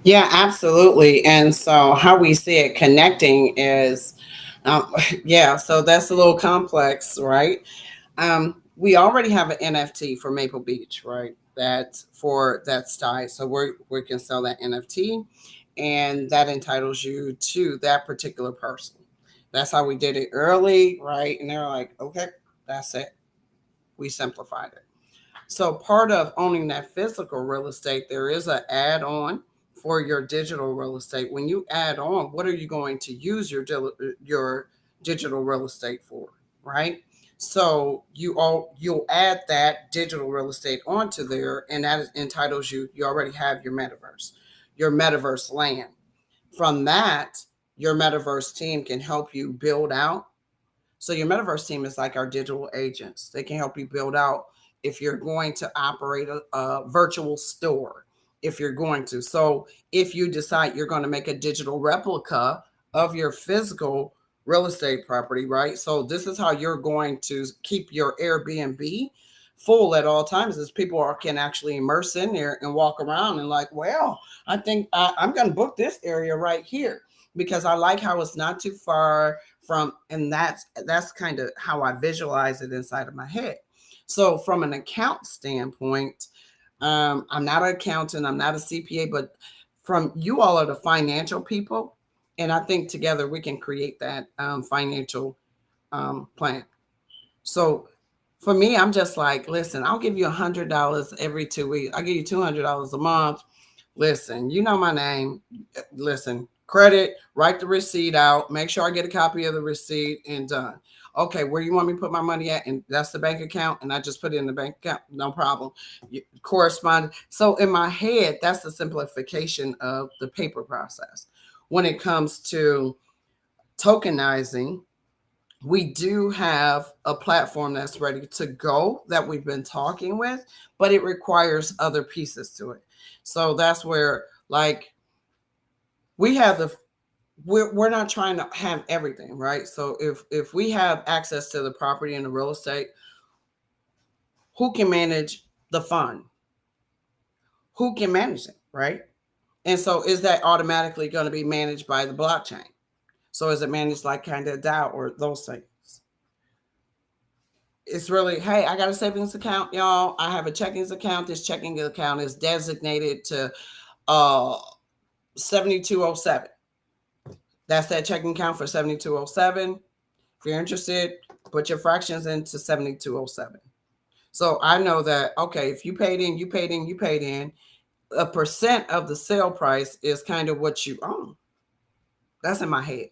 Yeah, absolutely. And so how we see it connecting is Yeah, so that's a little complex, right? We already have an NFT for Maple Beach, right? That's for that style. So we can sell that NFT, and that entitles you to that particular person. That's how we did it early, right? And they're like, okay, that's it. We simplified it. So part of owning that physical real estate, there is an add-on for your digital real estate. When you add on, what are you going to use your digital real estate for, right? So you'll add that digital real estate onto there, and that entitles you. You already have your metaverse land. From that, your metaverse team can help you build out. So your metaverse team is like our digital agents. They can help you build out if you're going to operate a virtual store, if you're going to. So if you decide you're going to make a digital replica of your physical real estate property, right? So this is how you're going to keep your Airbnb full at all times, as people can actually immerse in there and walk around and like, well, I think I'm going to book this area right here because I like how it's not too far from, and that's kind of how I visualize it inside of my head. So from an account standpoint, I'm not an accountant, I'm not a CPA, but from you all are the financial people, and I think together we can create that financial plan. So for me, I'm just like, listen, I'll give you $100 every 2 weeks. I'll give you $200 a month. Listen, you know my name. Listen, credit, write the receipt out, make sure I get a copy of the receipt, and done. Okay, where you want me to put my money at? And that's the bank account, and I just put it in the bank account. No problem. Correspond. So in my head, that's the simplification of the paper process. When it comes to tokenizing, we do have a platform that's ready to go that we've been talking with, but it requires other pieces to it. So that's where, like, we have we're not trying to have everything, right? So if we have access to the property and the real estate, who can manage the fund? Who can manage it, right? And so is that automatically going to be managed by the blockchain? So is it managed like kind of DAO or those things? It's really, hey, I got a savings account, y'all. I have a checkings account. This checking account is designated to 7207. That's that checking account for 7207. If you're interested, put your fractions into 7207. So I know that, okay, if you paid in, you paid in, you paid in, a percent of the sale price is kind of what you own. That's in my head.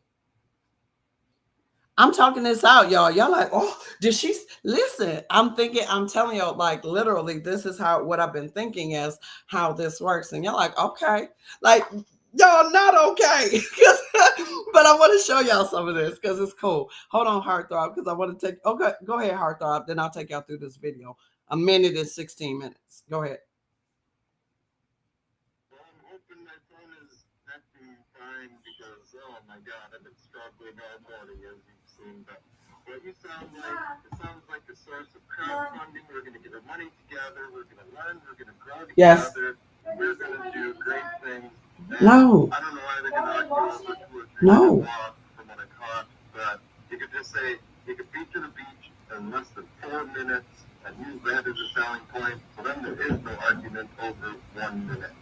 I'm talking this out, y'all. Y'all like, oh, did she listen? I'm telling y'all, like, literally, this is what I've been thinking is how this works. And y'all like, okay, like, y'all not okay. But I want to show y'all some of this because it's cool. Hold on, Heartthrob, because I want to take, okay, go ahead, Heartthrob. Then I'll take y'all through this video. 1 minute and 16 minutes. Go ahead.
Well, I'm hoping my phone is acting fine because, oh my God, I've been struggling all morning, as you've seen. But what you sound like, it sounds like a source of crowdfunding. We're going to get our money together. We're going to learn. We're going to grow together.
Yes.
We're going to do great things. And
No.
I don't know why they're going to argue over 2 or 3
No.
walk from what I caught, but you could just say you could beat to the beach in less than 4 minutes and use that as a selling point. So then there is no argument over 1 minute.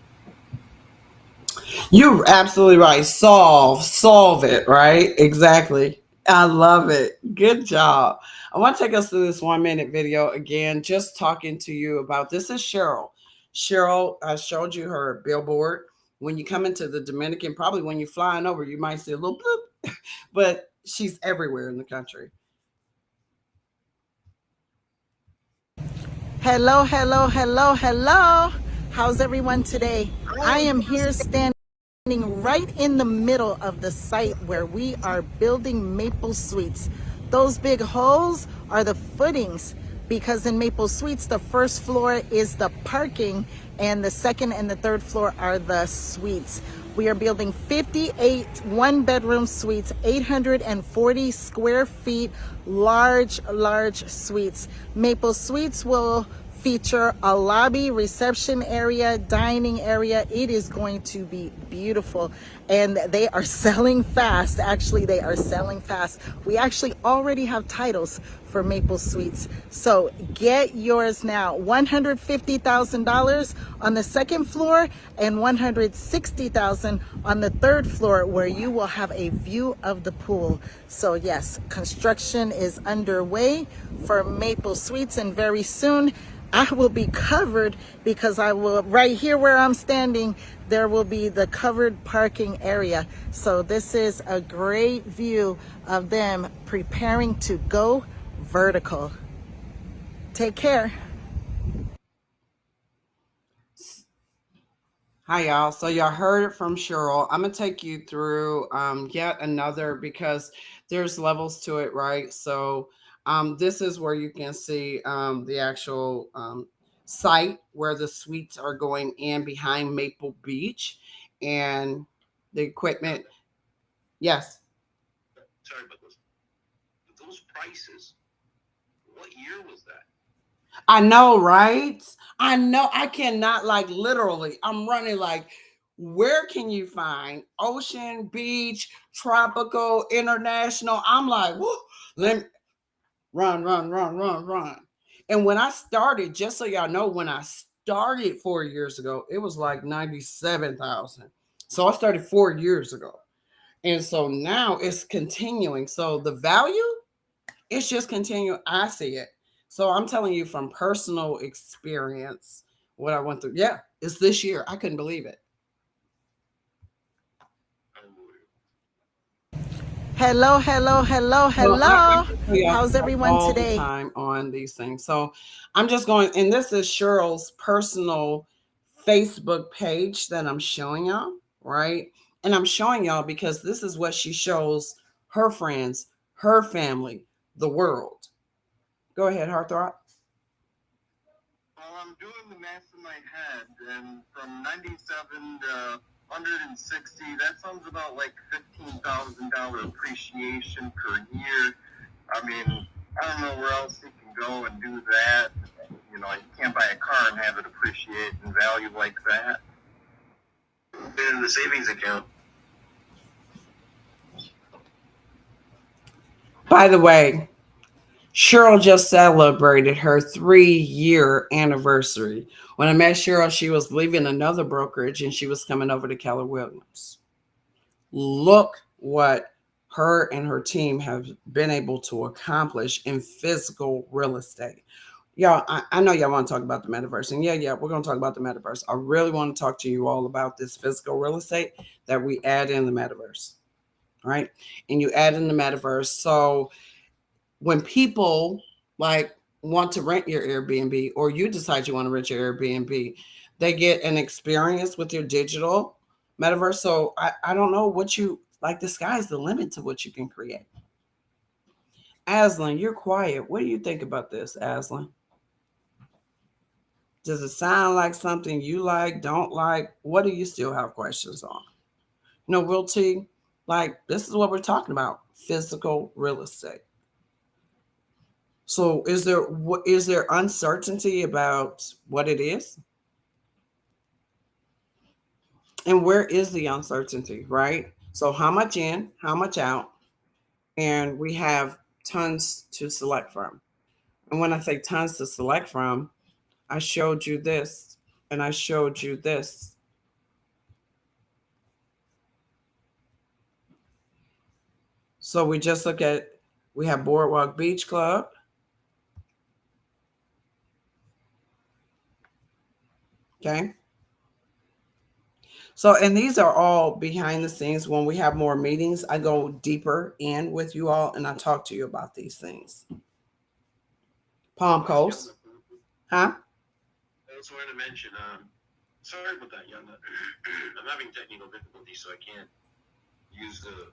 You're absolutely right. Solve it, right? Exactly. I love it. Good job. I want to take us through this 1 minute video again, just talking to you about this is Cheryl. Cheryl, I showed you her billboard. When you come into the Dominican, probably when you're flying over, you might see a little bloop, but she's everywhere in the country.
Hello, hello, hello, hello. How's everyone today? I am here standing right in the middle of the site where we are building Maple Suites. Those big holes are the footings because in Maple Suites, the first floor is the parking and the second and the third floor are the suites. We are building 58 one-bedroom suites, 840 square feet, large suites. Maple Suites will feature a lobby, reception area, dining area. It is going to be beautiful, and they are selling fast. Actually, they are selling fast. We actually already have titles for Maple Suites, so get yours now. $150,000 on the second floor and $160,000 on the third floor, where you will have a view of the pool. So yes, construction is underway for Maple Suites, and very soon I will be covered, because I will, right here where I'm standing, there will be the covered parking area. So this is a great view of them preparing to go vertical. Take care.
Hi, y'all. So y'all heard it from Cheryl. I'm gonna take you through yet another, because there's levels to it, right? So this is where you can see the actual site where the suites are going in behind Maple Beach, and the equipment. Yes,
Sorry about those prices. What year was that?
I know, right? I know. I cannot, like, literally. I'm running like, where can you find ocean, beach, tropical, international? I'm like, whoo, let me run, run, run, run, run. And when I started, just so y'all know, when I started 4 years ago, it was like 97,000. So I started 4 years ago. And so now it's continuing. So the value, it's just continuing. I see it. So I'm telling you from personal experience what I went through. Yeah, it's this year. I couldn't believe it.
Hello, hello, hello,
Well, I
hello.
can tell you
How's everyone
all the
today?
time on these things. So I'm just going, and this is Cheryl's personal Facebook page that I'm showing y'all, right? And I'm showing y'all because this is what she shows her friends, her family, the world. Go ahead, Heartthrob.
Well, I'm doing the math in my head, and from 97 to 160, that sounds about like $15,000 appreciation per year. I mean, I don't know where else you can go and do that. You know, you can't buy a car and have it appreciate in value like that.
In the savings account.
By the way, Cheryl just celebrated her 3-year anniversary. When I met Cheryl, she was leaving another brokerage and she was coming over to Keller Williams. Look what her and her team have been able to accomplish in physical real estate. Y'all, I know y'all want to talk about the metaverse. And yeah, we're going to talk about the metaverse. I really want to talk to you all about this physical real estate that we add in the metaverse. Right? And you add in the metaverse. So when people like want to rent your Airbnb, or you decide you want to rent your Airbnb, they get an experience with your digital metaverse. So I don't know what you like. The sky's the limit to what you can create. Aslan, you're quiet. What do you think about this, Aslan? Does it sound like something you like, don't like? What do you still have questions on? Will T, like, this is what we're talking about, physical real estate. So is there uncertainty about what it is? And where is the uncertainty, right? So how much in, how much out, and we have tons to select from. And when I say tons to select from, I showed you this and I showed you this. So we just look at, we have Boardwalk Beach Club. Okay. So, and these are all behind the scenes. When we have more meetings, I go deeper in with you all and I talk to you about these things. Palm Coast. Huh?
I also wanted to mention, sorry about that, Yaeunda. I'm having technical difficulties, so I can't use the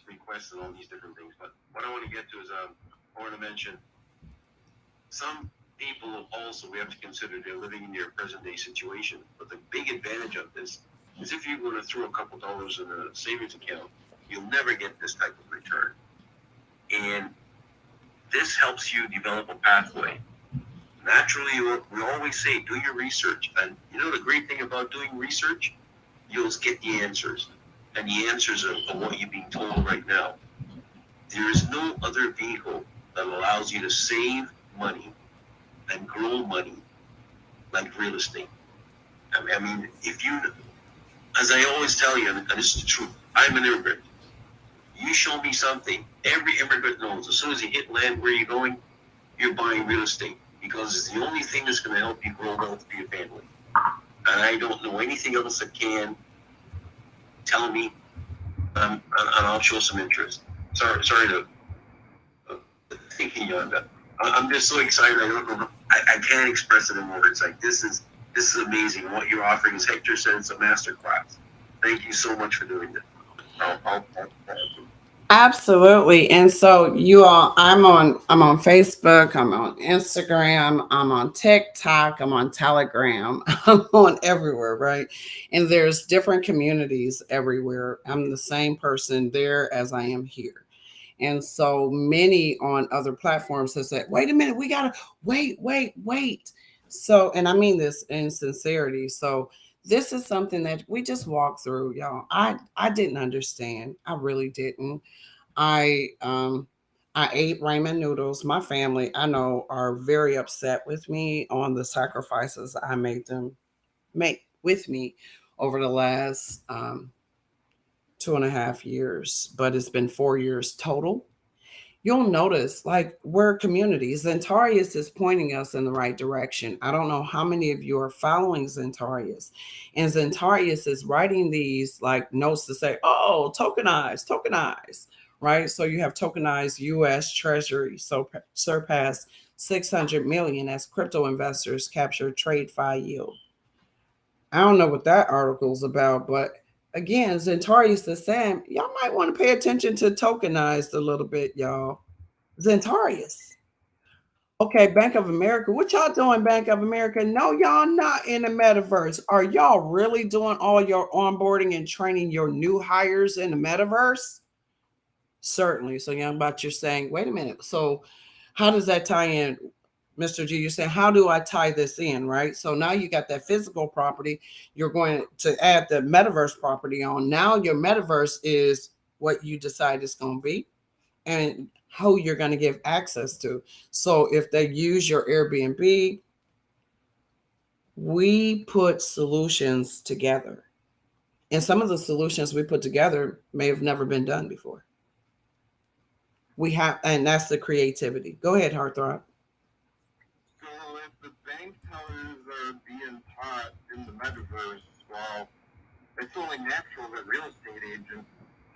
requests and all these different things. But what I want to get to is, I want to mention some people also, we have to consider they're living in their present day situation. But the big advantage of this is if you're going to throw a couple dollars in a savings account, you'll never get this type of return. And this helps you develop a pathway. Naturally, we always say, do your research. And you know the great thing about doing research? You'll get the answers. And the answers are what you're being told right now. There is no other vehicle that allows you to save money and grow money like real estate. I mean, if you, as I always tell you, and this is the truth, I'm an immigrant. You show me something, every immigrant knows as soon as you hit land where you're going, you're buying real estate because it's the only thing that's going to help you grow wealth for your family. And I don't know anything else that can tell me, and I'll show some interest. Sorry to think Yaeunda. I'm just so excited. I can't express it in words. Like this is amazing. What you're offering, as Hector said, it's a master class. Thank you so much for doing this. I'll
Absolutely. And so you all, I'm on Facebook, I'm on Instagram, I'm on TikTok, I'm on Telegram, I'm on everywhere, right? And there's different communities everywhere. I'm the same person there as I am here. And so many on other platforms have said, wait a minute, we gotta wait. So, and I mean this in sincerity. So this is something that we just walked through, y'all. I didn't understand. I really didn't. I um I ate ramen noodles. My family, I know, are very upset with me on the sacrifices I made them make with me over the last 2.5 years, but it's been 4 years total. You'll notice like we're communities. Zentarius is pointing us in the right direction. I don't know how many of you are following Zentarius. And Zentarius is writing these like notes to say, oh, tokenize, right? So you have tokenized US Treasury so surpassed 600 million as crypto investors capture trade fi yield. I don't know what that article's about, but again, Zentarius is saying y'all might want to pay attention to tokenized a little bit, y'all. Zentarius. Okay, Bank of America. What y'all doing, Bank of America? No, y'all not in the metaverse. Are y'all really doing all your onboarding and training your new hires in the metaverse? Certainly. So, Young Bot, you're saying, wait a minute. So, how does that tie in, Mr. G? You're saying, how do I tie this in, right? So now you got that physical property. You're going to add the metaverse property on. Now your metaverse is what you decide it's going to be and who you're going to give access to. So if they use your Airbnb, we put solutions together. And some of the solutions we put together may have never been done before. We have, and that's the creativity. Go ahead, Heartthrob.
So if the bank tellers are being taught in the metaverse, well, it's only natural that real estate agents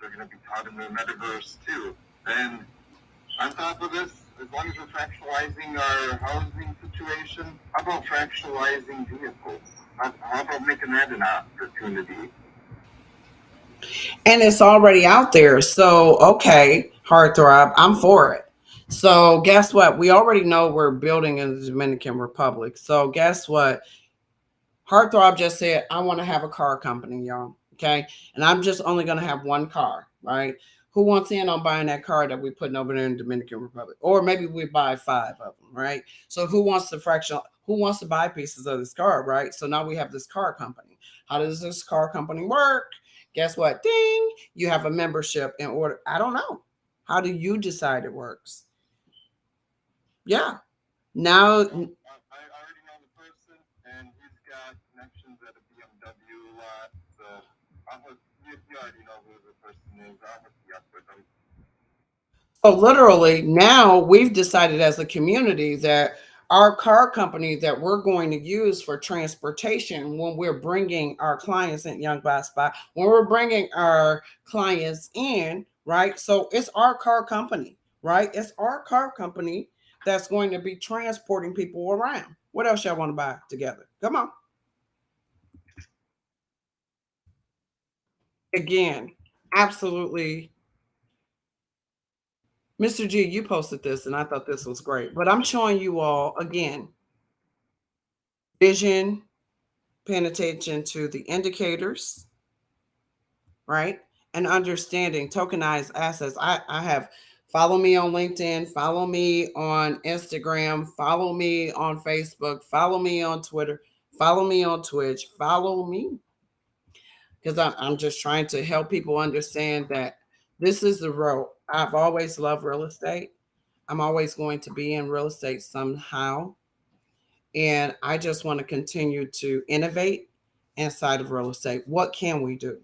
are going to be taught in the metaverse too. And on top of this, as long as we're fractionalizing our housing situation, how about fractionalizing vehicles? How about making that an opportunity?
And it's already out there. So, okay, Heartthrob, I'm for it. So, guess what? We already know we're building in the Dominican Republic. So, guess what? Heartthrob just said, I want to have a car company, y'all. Okay. And I'm just only going to have one car, right? Who wants in on buying that car that we're putting over there in the Dominican Republic? Or maybe we buy 5 of them, right? So who wants to who wants to buy pieces of this car, right? So now we have this car company. How does this car company work? Guess what? Ding, you have a membership in order. I don't know. How do you decide it works? Yeah. Now,
I already know the person, and he's got connections at a BMW lot, so you already know who the person is. I'll hook you up with him.
so literally, now we've decided as a community that our car company that we're going to use for transportation when we're bringing our clients in, Young By Spot, when we're bringing our clients in, right? So it's our car company, right? It's our car company that's going to be transporting people around. What else y'all want to buy together? Come on. Again, absolutely. Mr. G, you posted this and I thought this was great. But I'm showing you all again vision, paying attention to the indicators, right? And understanding tokenized assets. I have Follow me on LinkedIn, follow me on Instagram, follow me on Facebook, follow me on Twitter, follow me on Twitch, follow me. Because I'm just trying to help people understand that this is the road. I've always loved real estate. I'm always going to be in real estate somehow. And I just want to continue to innovate inside of real estate. What can we do?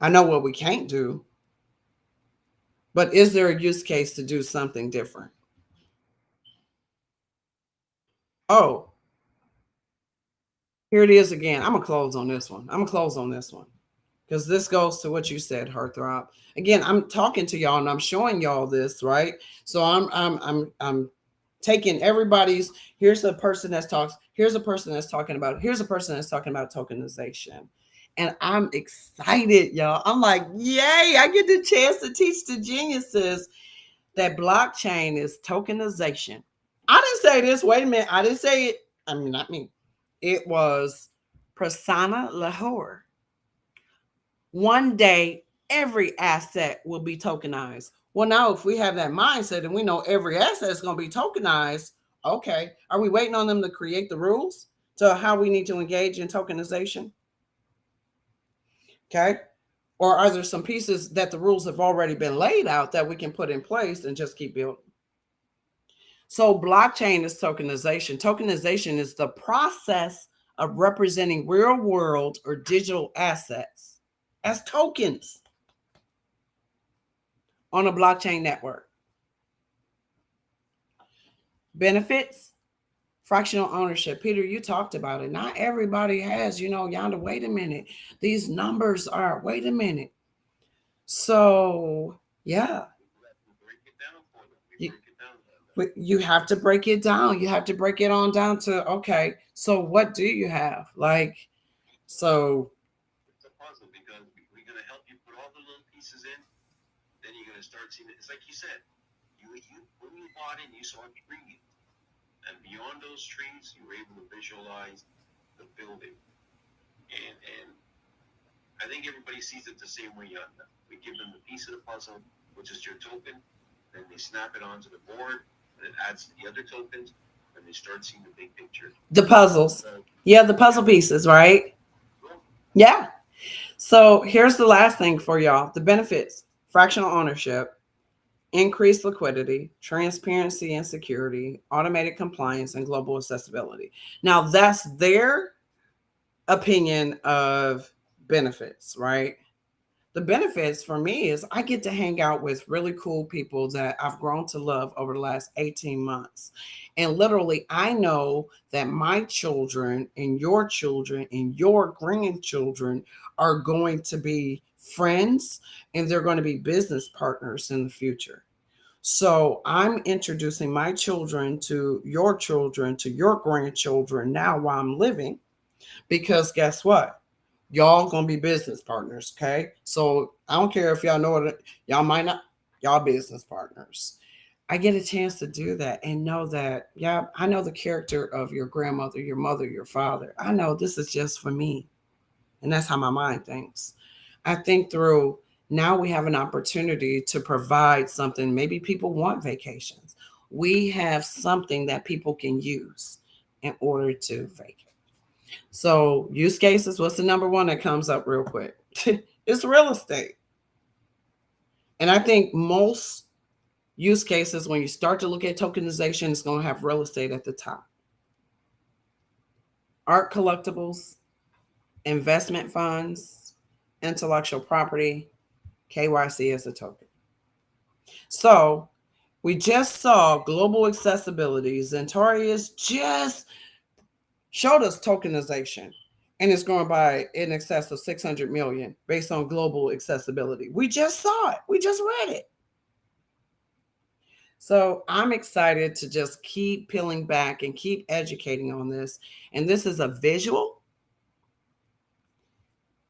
I know what we can't do, but is there a use case to do something different? Oh, here it is again. I'm gonna close on this one. I'm gonna close on this one because this goes to what you said, Heartthrob. Again, I'm talking to y'all and I'm showing y'all this, right? So I'm taking everybody's. Here's a person that's talks. Here's a person that's talking about. Here's a person that's talking about tokenization, and I'm excited, y'all. I'm like, yay! I get the chance to teach the geniuses that blockchain is tokenization. I didn't say this. Wait a minute. I didn't say it. I mean, not me. It was Prasanna Lahore. One day, every asset will be tokenized. Well, now, if we have that mindset and we know every asset is going to be tokenized, okay, are we waiting on them to create the rules to how we need to engage in tokenization? Okay. Or are there some pieces that the rules have already been laid out that we can put in place and just keep building? So blockchain is tokenization. Tokenization is the process of representing real world or digital assets as tokens on a blockchain network. Benefits, fractional ownership. Peter, you talked about it. Not everybody has, Yaeunda, wait a minute. These numbers are, wait a minute. So, yeah. You have to break it down. You have to break it on down to, okay, so what do you have? Like, so.
It's a puzzle because we're going to help you put all the little pieces in. Then you're going to start seeing it. It's like you said, when you bought in, you saw a tree. And beyond those trees, you were able to visualize the building. And I think everybody sees it the same way. We give them the piece of the puzzle, which is your token. Then they snap it onto the board, and it adds to the other tokens, and they start seeing the big picture.
The puzzles. Yeah, the puzzle pieces, right? Yeah. So here's the last thing for y'all. The benefits: fractional ownership, increased liquidity, transparency and security, automated compliance, and global accessibility. Now, that's their opinion of benefits, right? The benefits for me is I get to hang out with really cool people that I've grown to love over the last 18 months. And literally, I know that my children and your grandchildren are going to be friends and they're going to be business partners in the future. So I'm introducing my children, to your grandchildren now while I'm living, because guess what? Y'all gonna be business partners, okay? So I don't care if y'all know it, y'all might not, y'all business partners. I get a chance to do that and know that, yeah, I know the character of your grandmother, your mother, your father. I know this is just for me. And that's how my mind thinks. I think through, now we have an opportunity to provide something. Maybe people want vacations. We have something that people can use in order to vacate. So use cases, what's the number one that comes up real quick? It's real estate. And I think most use cases, when you start to look at tokenization, it's going to have real estate at the top. Art collectibles, investment funds, intellectual property, KYC as a token. So we just saw global accessibility. Zentorius just showed us tokenization, and it's growing by in excess of 600 million based on global accessibility. We just saw it. We just read it. So I'm excited to just keep peeling back and keep educating on this. And this is a visual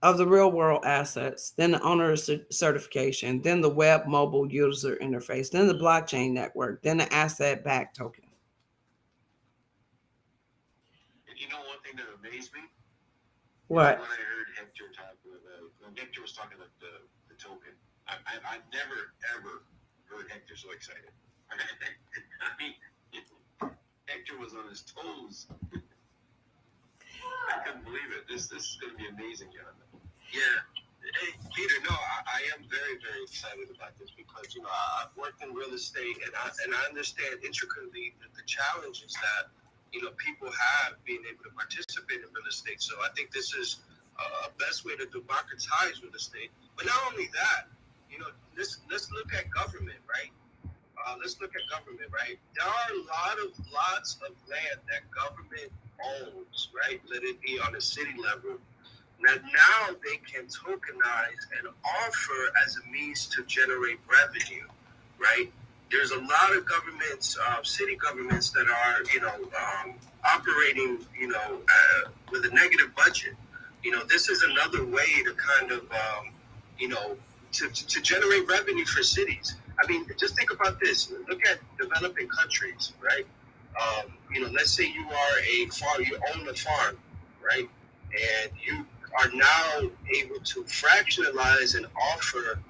of the real world assets, then the owner certification, then the web mobile user interface, then the blockchain network, then the asset backed token.
You know, one thing that amazed me?
What?
When I heard Hector talking about, when Hector was talking about the token, I've never, ever heard Hector so excited. I mean, Hector was on his toes. I couldn't believe it. This is going to be amazing, Yaeunda.
Yeah. Hey, Peter, no, I am very, very excited about this because, I've worked in real estate and I understand intricately the challenges that, people have being able to participate in real estate. So I think this is a best way to democratize real estate. But not only that, let's look at government, right? Let's look at government, right? There are lots of land that government owns, right? Let it be on a city level. Now they can tokenize and offer as a means to generate revenue, right? There's a lot of governments, city governments that are, operating, with a negative budget. This is another way to kind of, to generate revenue for cities. I mean, just think about this. Look at developing countries, right? Let's say you are a farm, you own a farm, right? And you are now able to fractionalize and offer,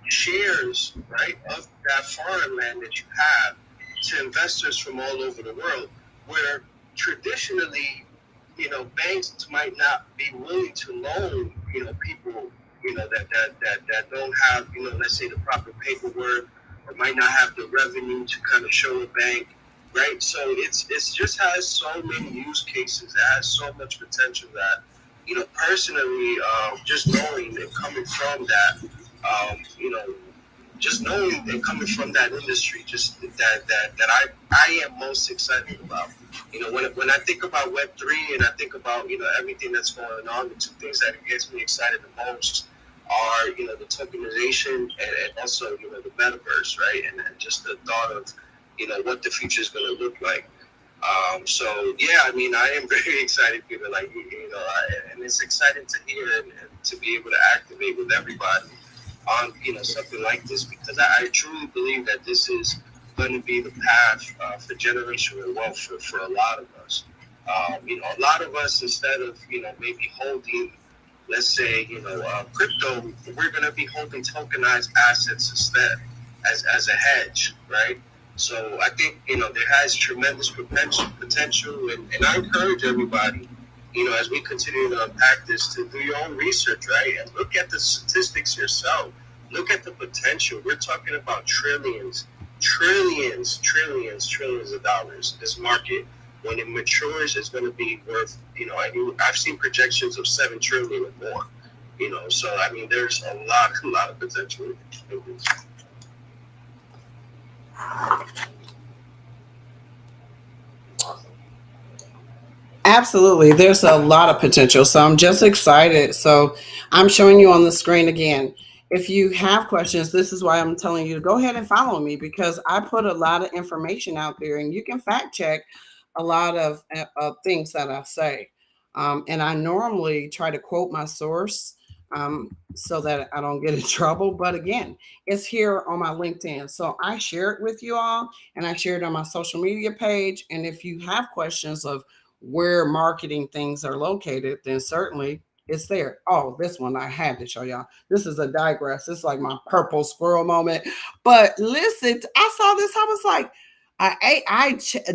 shares, right, of that farmland that you have to investors from all over the world, where traditionally, banks might not be willing to loan, people, that don't have, let's say the proper paperwork or might not have the revenue to kind of show a bank, right? So it's just has so many use cases. It has so much potential that, personally, just knowing and coming from that, just knowing and coming from that industry, just that I am most excited about. When I think about Web3 and I think about, everything that's going on, the two things that gets me excited the most are, the tokenization and also, the metaverse, right? And just the thought of, what the future is going to look like. So yeah, I mean, I am very excited, Peter. Like, and it's exciting to hear and to be able to activate with everybody on, something like this, because I truly believe that this is going to be the path for generational wealth for a lot of us. A lot of us, instead of, maybe holding, let's say, crypto, we're going to be holding tokenized assets instead as a hedge, right? So I think, there has tremendous potential, and I encourage everybody, as we continue to unpack this, to do your own research, right? And look at the statistics yourself. Look at the potential. We're talking about trillions of dollars. This market, when it matures, is going to be worth, I've seen projections of 7 trillion or more, so I mean, there's a lot of potential in this.
Absolutely. There's a lot of potential. So I'm just excited. So I'm showing you on the screen again. If you have questions, this is why I'm telling you to go ahead and follow me, because I put a lot of information out there and you can fact check a lot of things that I say. And I normally try to quote my source so that I don't get in trouble. But again, it's here on my LinkedIn. So I share it with you all and I share it on my social media page. And if you have questions of where marketing things are located, then certainly it's there. Oh, this one I had to show y'all. This is a digress. It's like my purple squirrel moment. But listen, I saw this. I was like,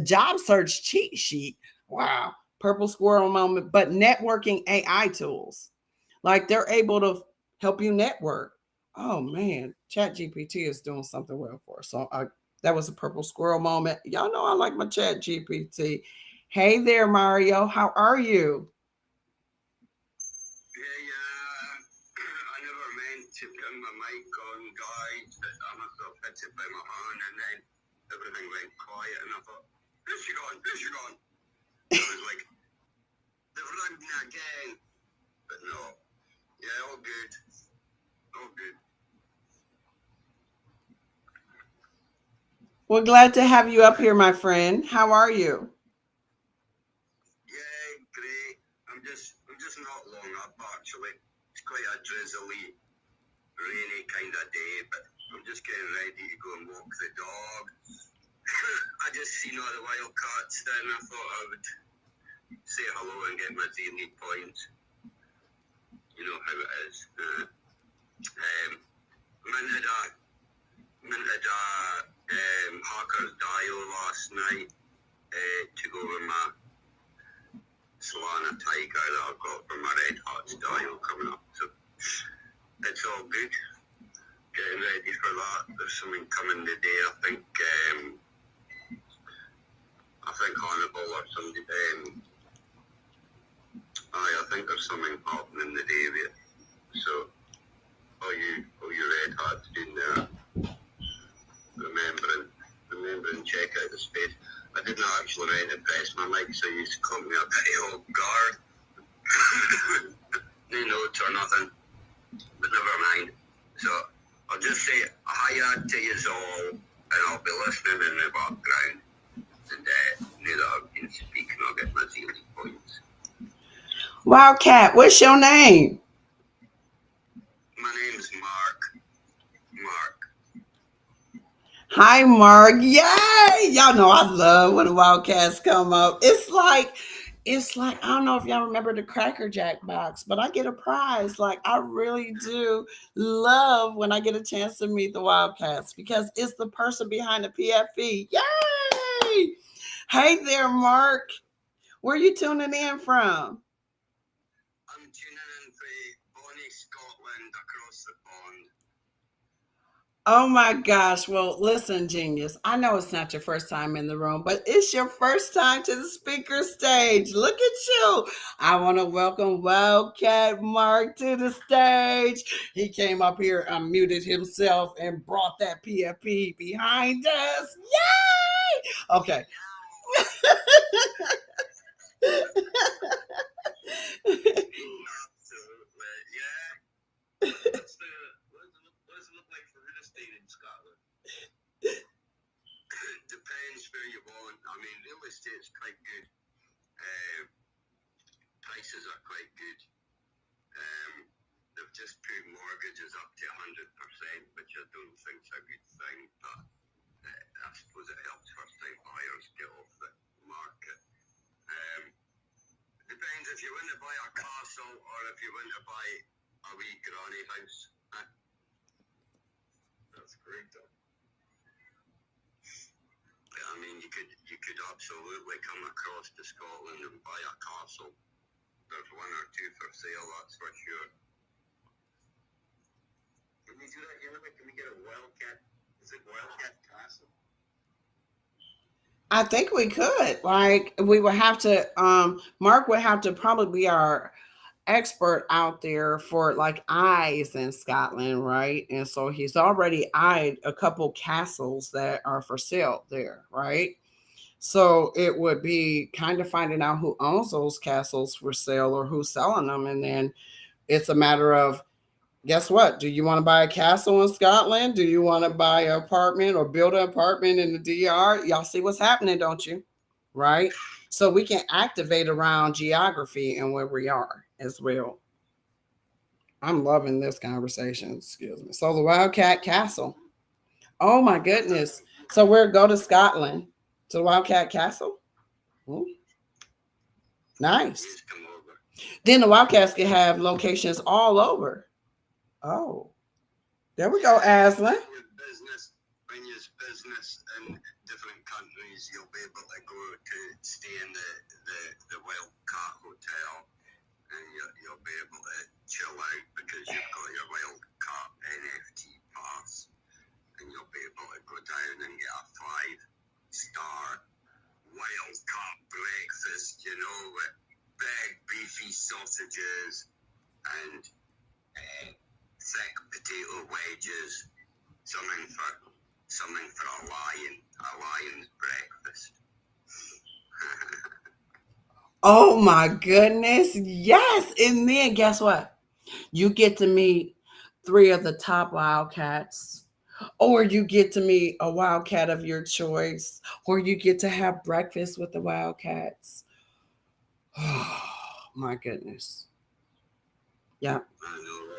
job search cheat sheet. Wow. Purple squirrel moment, but networking AI tools. Like they're able to help you network. Oh man, Chat GPT is doing something well for us. So that was a purple squirrel moment. Y'all know I like my Chat GPT. Hey there, Mario. How are you?
Hey, I never meant to turn my mic on, guys, but I must have hit it by my hand, and then everything went quiet, and I thought, there she gone. I was like, they've run me again. But no. Yeah, all good.
Well, glad to have you up here, my friend. How are you?
Yeah, great. I'm just not long up, actually. It's quite a drizzly, rainy kind of day, but I'm just getting ready to go and walk the dog. I just seen all the wild cats there, and I thought I would say hello and get my daily points. You know how it is. I'm in a Dio last night to go with my Solana Tiger that I've got for my Red Hearts Dio coming up. So it's all good. Getting ready for that. There's something coming today. I think Hannibal or somebody. I think there's something happening today with it. So all you Red Hats doing there, remembering check out the space. I didn't actually ready to press my mic, so you caught me a bit off guard. No notes or nothing, but never mind. So I'll just say hi to you all, and I'll be listening in the background. And now that I've been speaking, I'll get my 0 points.
Wildcat, what's your name?
My name's Mark.
Hi, Mark. Yay! Y'all know I love when the Wildcats come up. It's like, I don't know if y'all remember the Cracker Jack box, but I get a prize. Like, I really do love when I get a chance to meet the Wildcats because it's the person behind the PFP. Yay! Hey there, Mark. Where are you tuning in from?
I'm tuning in from Bonnie, Scotland, across the pond.
Oh my gosh. Well, listen, genius. I know it's not your first time in the room, but it's your first time to the speaker stage. Look at you. I want to welcome Wildcat Mark to the stage. He came up here, unmuted himself, and brought that PFP behind us. Yay! Okay.
Absolutely, yeah.
What does it look like for real estate in Scotland?
Depends where you want. I mean, real estate's quite good. Prices are quite good. They've just put mortgages up to 100%, which I don't think's a good thing, but I suppose it helps first-time buyers get off the market. Depends if you want to buy a castle or if you want to buy a wee granny house.
That's great, though.
I mean, you could absolutely come across to Scotland and buy a castle. There's one or two for sale, that's for sure.
Can we do that, Yaeunda? Can we get a Wildcat? Is it Wildcat Castle?
I think we could. Like, we would have to, Mark would have to probably be our expert out there for like eyes in Scotland, right? And so he's already eyed a couple castles that are for sale there, right? So it would be kind of finding out who owns those castles for sale or who's selling them. And then it's a matter of, guess what? Do you want to buy a castle in Scotland? Do you want to buy an apartment or build an apartment in the DR? Y'all see what's happening, don't you? Right? So we can activate around geography and where we are as well. I'm loving this conversation. Excuse me. So the Wildcat Castle. Oh my goodness. So we'll go to Scotland to the Wildcat Castle. Ooh, nice.
Please come over.
Then the Wildcats can have locations all over. Oh, there we go, Aslan.
When you business in different countries, you'll be able to go to stay in the Wildcat Hotel, and you'll be able to chill out because you've got your Wildcat NFT pass, and you'll be able to go down and get a 5-star Wildcat breakfast, with big beefy sausages and thick potato wedges, something for a lion's breakfast.
Oh my goodness. Yes. And then guess what? You get to meet 3 of the top Wildcats, or you get to meet a Wildcat of your choice, or you get to have breakfast with the Wildcats. Oh my goodness. Yeah.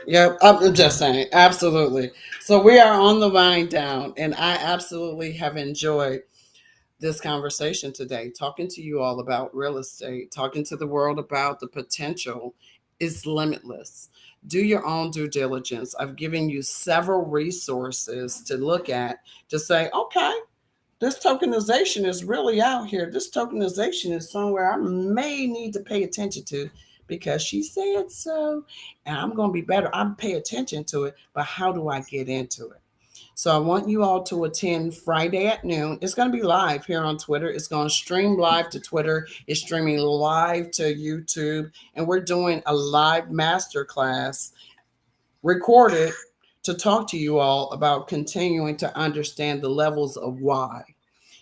Yep, I'm just saying, absolutely. So we are on the wind down, and I absolutely have enjoyed this conversation today, talking to you all about real estate, talking to the world about the potential is limitless. Do your own due diligence. I've given you several resources to look at to say, okay, This tokenization is really out here. This tokenization is somewhere I may need to pay attention to because she said so. And I'm going to be better. I'm pay attention to it, but how do I get into it? So I want you all to attend Friday at noon. It's going to be live here on Twitter. It's going to stream live to Twitter. It's streaming live to YouTube. And we're doing a live masterclass recorded to talk to you all about continuing to understand the levels of why.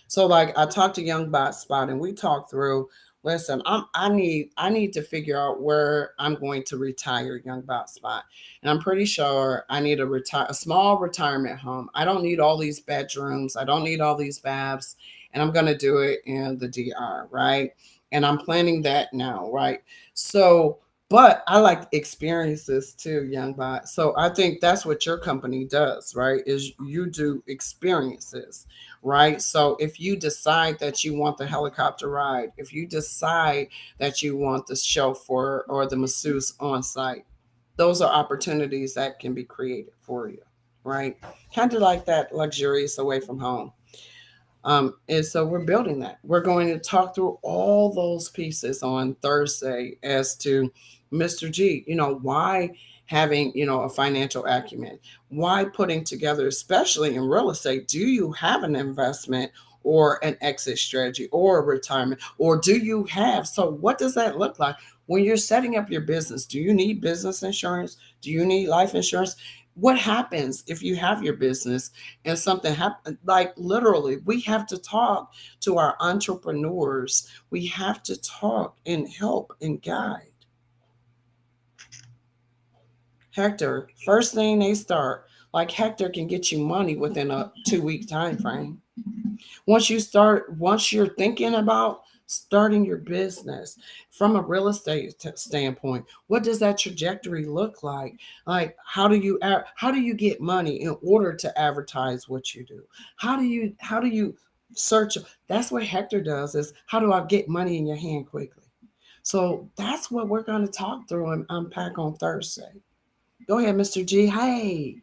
So like I talked to Young Bot Spot and we talked through, listen, I need to figure out where I'm going to retire, Young Bot Spot. And I'm pretty sure I need a small retirement home. I don't need all these bedrooms. I don't need all these baths. And I'm gonna do it in the DR, right? And I'm planning that now, right? So but I like experiences too, Young Bot. So I think that's what your company does, right? Is you do experiences, right? So if you decide that you want the helicopter ride, if you decide that you want the chauffeur or the masseuse on site, those are opportunities that can be created for you, right? Kind of like that luxurious away from home. And so we're building that. We're going to talk through all those pieces on Thursday as to Mr. G, why having, a financial acumen, why putting together, especially in real estate, do you have an investment or an exit strategy or a retirement, or do you have, so what does that look like when you're setting up your business? Do you need business insurance? Do you need life insurance? What happens if you have your business and something happens? Like literally, we have to talk to our entrepreneurs. We have to talk and help and guide. Hector, first thing they start, like Hector can get you money within a 2-week time frame. Once you're thinking about starting your business from a real estate standpoint, what does that trajectory look like? Like how do you get money in order to advertise what you do? How do you search? That's what Hector does, is how do I get money in your hand quickly? So that's what we're going to talk through and unpack on Thursday. Go ahead, Mr. G. Hey.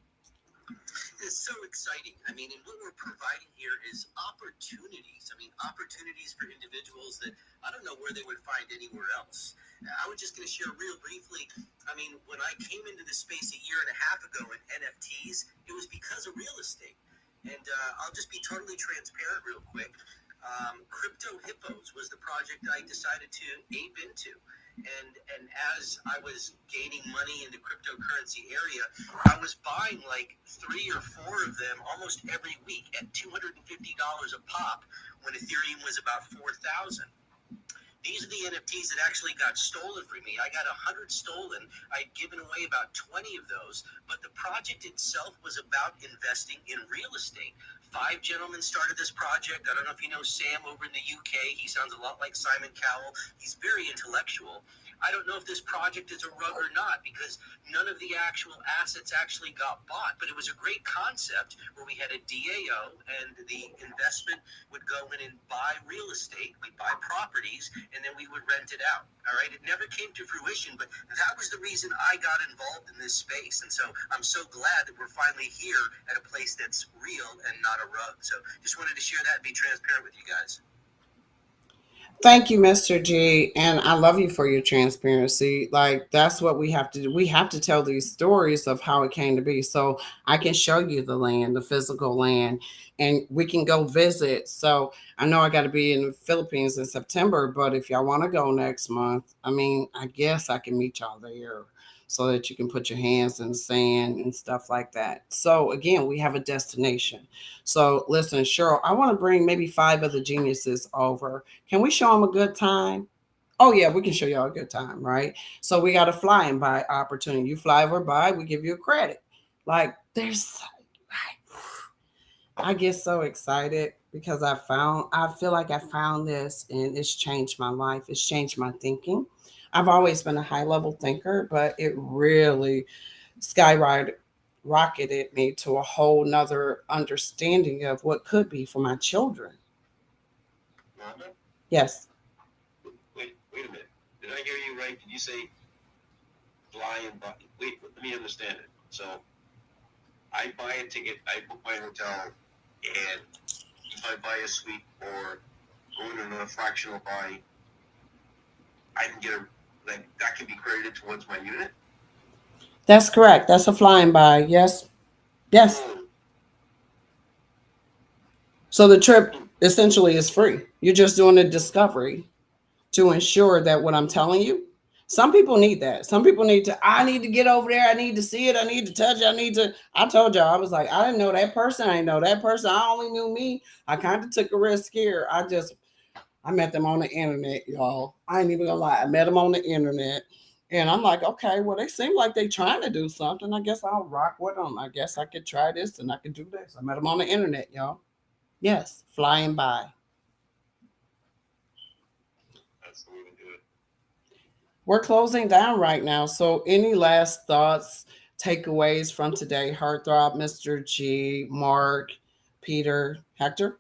It's so exciting. I mean, and what we're providing here is opportunities. I mean, opportunities for individuals that I don't know where they would find anywhere else. I was just going to share real briefly. I mean, when I came into this space a year and a half ago in NFTs, it was because of real estate. And I'll just be totally transparent real quick. Crypto Hippos was the project I decided to ape into. And as I was gaining money in the cryptocurrency area, I was buying like 3 or 4 of them almost every week at $250 a pop when Ethereum was about 4,000. These are the NFTs that actually got stolen from me. I got 100 stolen. I'd given away about 20 of those, but the project itself was about investing in real estate. 5 gentlemen started this project. I don't know if you know Sam over in the UK. He sounds a lot like Simon Cowell. He's very intellectual. I don't know if this project is a rug or not because none of the actual assets actually got bought, but it was a great concept where we had a DAO and the investment would go in and buy real estate. We'd buy properties and then we would rent it out. All right. It never came to fruition, but that was the reason I got involved in this space. And so I'm so glad that we're finally here at a place that's real and not a rug. So just wanted to share that and be transparent with you guys.
Thank you, Mr. G. And I love you for your transparency. Like, that's what we have to do. We have to tell these stories of how it came to be. So I can show you the land, the physical land, and we can go visit. So I know I got to be in the Philippines in September, but if y'all want to go next month, I mean, I guess I can meet y'all there so that you can put your hands in the sand and stuff like that. So again, we have a destination. So listen, Cheryl, I want to bring maybe 5 of the geniuses over. Can we show them a good time? Oh yeah, we can show y'all a good time, right? So we got a flying by opportunity. You fly over by, we give you a credit. Like I get so excited because I feel like I found this and it's changed my life. It's changed my thinking. I've always been a high level thinker, but it really skyrocketed rocketed me to a whole nother understanding of what could be for my children.
Mama,
Yes.
wait a minute. Did I hear you right? Did you say fly and buy? Wait, let me understand it. So I buy a ticket, I book my hotel, and you So I buy a suite or go in a fractional buy, I can get that can be credited towards my unit.
That's correct. That's a flying by. Yes. Yes.
Oh,
So the trip essentially is free. You're just doing a discovery to ensure that what I'm telling you, some people need that. Some people need to, I need to get over there. I need to see it. I need to touch it. I told y'all, I was like, I didn't know that person. I didn't know that person. I only knew me. I kind of took a risk here. I met them on the internet, y'all. I ain't even gonna lie. I met them on the internet. And I'm like, okay, well, they seem like they trying to do something. I guess I'll rock with them. I guess I could try this and I could do this. I met them on the internet, y'all. Yes, flying by.
that's the way to do it.
We're closing down right now. So, any last thoughts, takeaways from today? Heartthrob, Mr. G, Mark, Peter, Hector?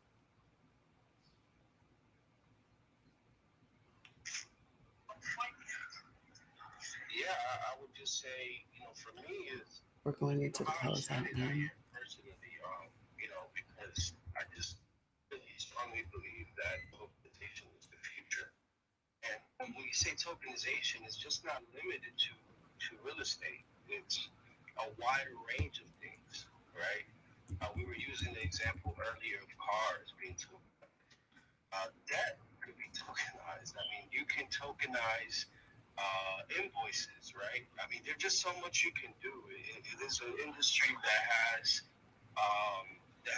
Yeah, I would just say, for me is,
We're going into the
how
closeout
excited
now.
I am personally, because I just really strongly believe that tokenization is the future. And when you say tokenization, it's just not limited to real estate. It's a wider range of things, right? We were using the example earlier of cars being tokenized. That could be tokenized. I mean, you can tokenize invoices, right? I mean, there's just so much you can do. It is an industry that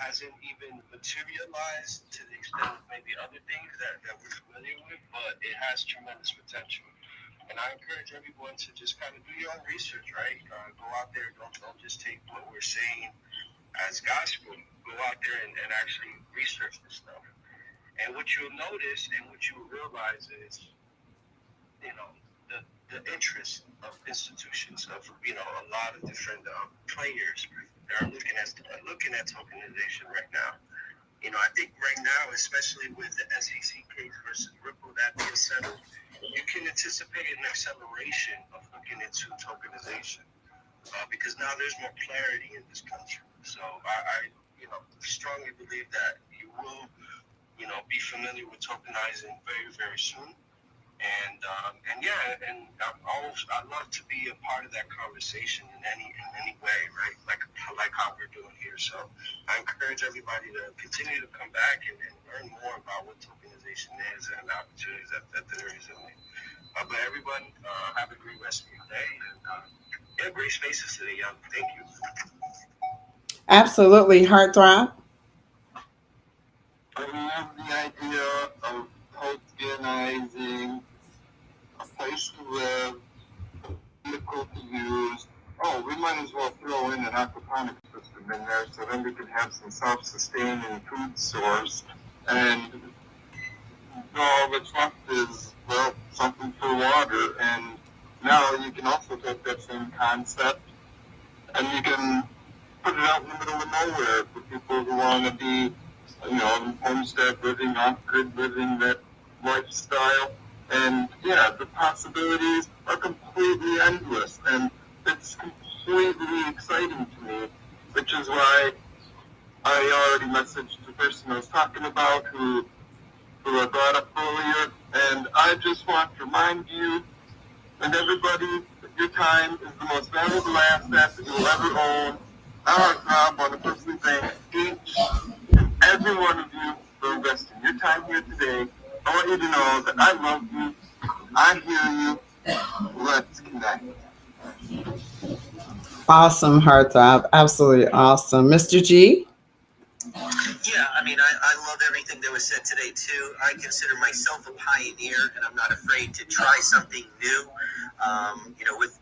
hasn't even materialized to the extent of maybe other things that we're familiar with, but it has tremendous potential. And I encourage everyone to just kind of do your own research, right? Go out there, don't just take what we're saying as gospel. Go out there and actually research this stuff. And what you'll notice and what you'll realize is, you know, the interest of institutions, of a lot of different players that are looking at tokenization right now. I think right now, especially with the SEC case versus Ripple that being settled, you can anticipate an acceleration of looking into tokenization because now there's more clarity in this country. So I strongly believe that you will, be familiar with tokenizing very, very soon. And yeah, and I love to be a part of that conversation in any way, right? Like how we're doing here. So I encourage everybody to continue to come back and learn more about what tokenization is and the opportunities that there is in it. But everyone, have a great rest of your day and great spaces today, young. Thank you.
Absolutely, Heartthrob.
I love the idea of tokenizing a place to live, vehicle to use. Oh, we might as well throw in an aquaponics system in there so then we can have some self-sustaining food source. And all that's left is, well, something for water. And now you can also take that same concept and you can put it out in the middle of nowhere for people who want to be, homestead living, off-grid living, that lifestyle. And yeah, the possibilities are completely endless, and it's completely exciting to me, which is why I already messaged the person I was talking about who I brought up earlier, and I just want to remind you and everybody that your time is the most valuable asset that you'll ever own. I want to personally thank each and every one of you for investing your time here today. I want you to know that I love you. I hear you. Let's connect.
Awesome, Heartthrob. Absolutely awesome. Mr. G?
Yeah, I mean, I love everything that was said today, too. I consider myself a pioneer, and I'm not afraid to try something new.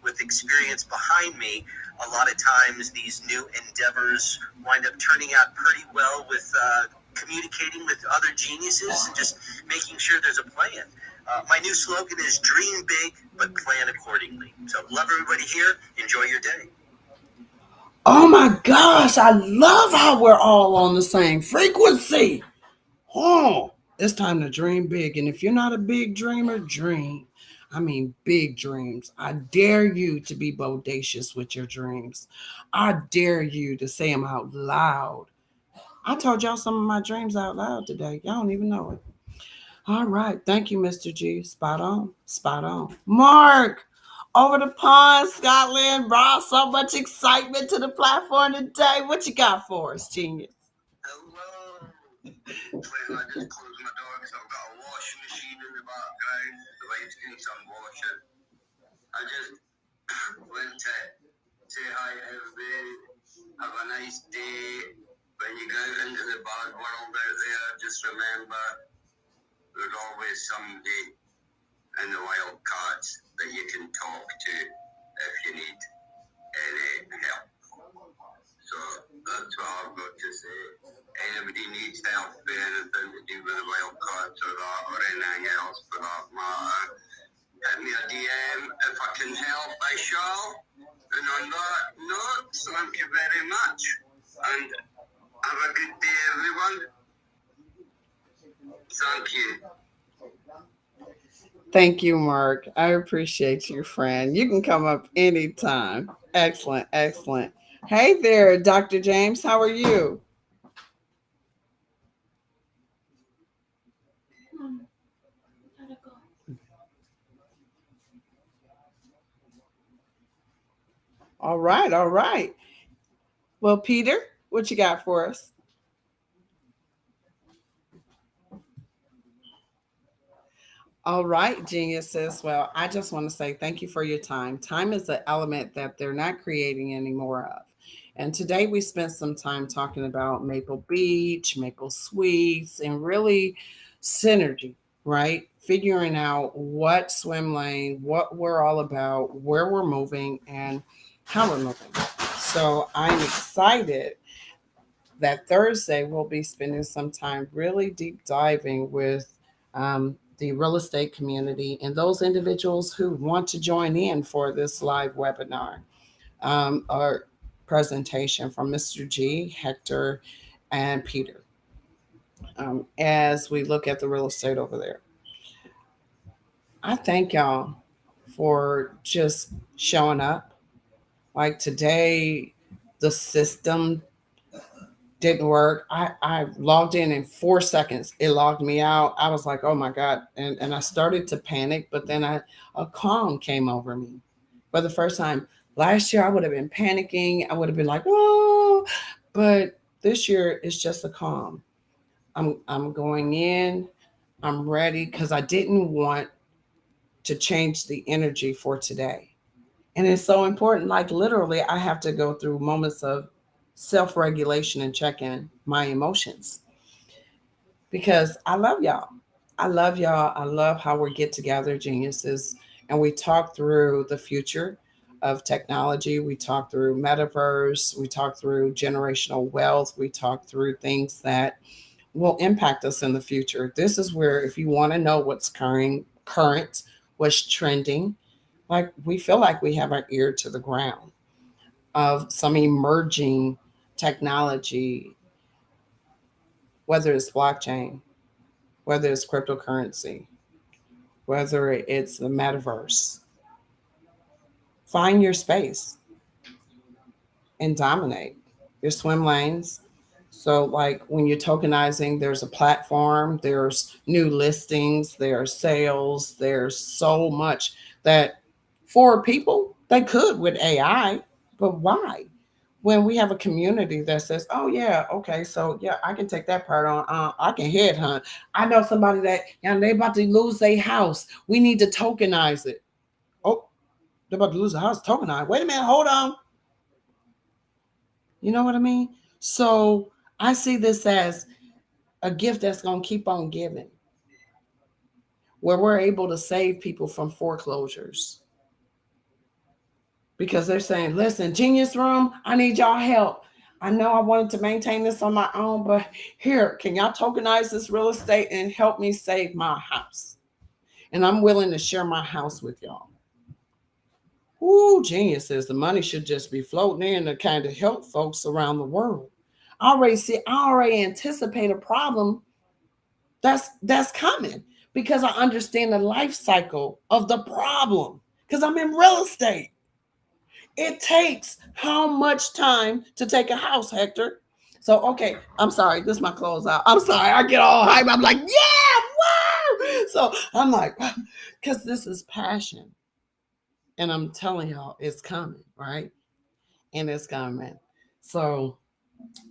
With experience behind me, a lot of times these new endeavors wind up turning out pretty well with communicating with other geniuses and just making sure there's a plan. My new slogan is dream big, but plan accordingly. So love everybody here. Enjoy your day.
Oh my gosh, I love how we're all on the same frequency. Oh, it's time to dream big. And if you're not a big dreamer, dream. I mean, big dreams. I dare you to be bodacious with your dreams. I dare you to say them out loud. I told y'all some of my dreams out loud today. Y'all don't even know it. All right. Thank you, Mr. G. Spot on. Spot on. Mark, over the pond, Scotland brought so much excitement to the platform today. What you got for us, genius?
Hello. Well, I just closed my door because I've got a washing machine in the background. The wife's doing some washing. I just went to say hi to everybody. Have a nice day. When you go out into the bad world out there, just remember there's always somebody in the wild cards that you can talk to if you need any help. So that's what I've got to say. Anybody needs help with anything to do with the wild cards or that or anything else for that matter, hit me a DM. If I can help, I shall. And on that note, thank you very much. And have a good day, everyone. Thank you.
Thank you, Mark. I appreciate you, friend. You can come up anytime. Excellent, excellent. Hey there, Dr. James. How are you? All right, all right. Well, Peter, what you got for us? All right, geniuses. Well, I just want to say thank you for your time. Time is an element that they're not creating any more of. And today we spent some time talking about Maple Beach, Maple Suites, and really synergy, right? Figuring out what swim lane, what we're all about, where we're moving, and how we're moving. So I'm excited that Thursday we'll be spending some time really deep diving with the real estate community and those individuals who want to join in for this live webinar or presentation from Mr. G, Hector, and Peter as we look at the real estate over there. I thank y'all for just showing up. Like today, the system didn't work. I logged in 4 seconds. It logged me out. I was like, oh my God. And I started to panic, but then a calm came over me for the first time. Last year I would have been panicking. I would have been like, oh, but this year it's just a calm. I'm going in, I'm ready because I didn't want to change the energy for today. And it's so important. Like literally, I have to go through moments of self regulation and checking my emotions because I love y'all. I love y'all. I love how we get together, geniuses, and we talk through the future of technology. We talk through metaverse. We talk through generational wealth. We talk through things that will impact us in the future. This is where, if you want to know what's current, what's trending, like we feel like we have our ear to the ground of some emerging technology, whether it's blockchain, whether it's cryptocurrency, whether it's the metaverse. Find your space and dominate your swim lanes. So, like when you're tokenizing, there's a platform, there's new listings, there's sales, there's so much that for people they could with AI, but why? When we have a community that says, "Oh yeah, okay, so yeah, I can take that part on. I can headhunt. I know somebody that they about to lose their house. We need to tokenize it. Oh, they're about to lose a house. Tokenize. Wait a minute, hold on. You know what I mean? So I see this as a gift that's going to keep on giving, where we're able to save people from foreclosures because they're saying, listen, Genius Room, I need y'all help. I know I wanted to maintain this on my own, but here, can y'all tokenize this real estate and help me save my house? And I'm willing to share my house with y'all. Ooh, geniuses, the money should just be floating in to kind of help folks around the world. I already anticipate a problem that's coming because I understand the life cycle of the problem because I'm in real estate. It takes how much time to take a house, Hector? So, okay, I'm sorry. This is my close out. I'm sorry. I get all hype. I'm like, yeah, wow. So I'm like, because this is passion. And I'm telling y'all, it's coming, right? And it's coming. So,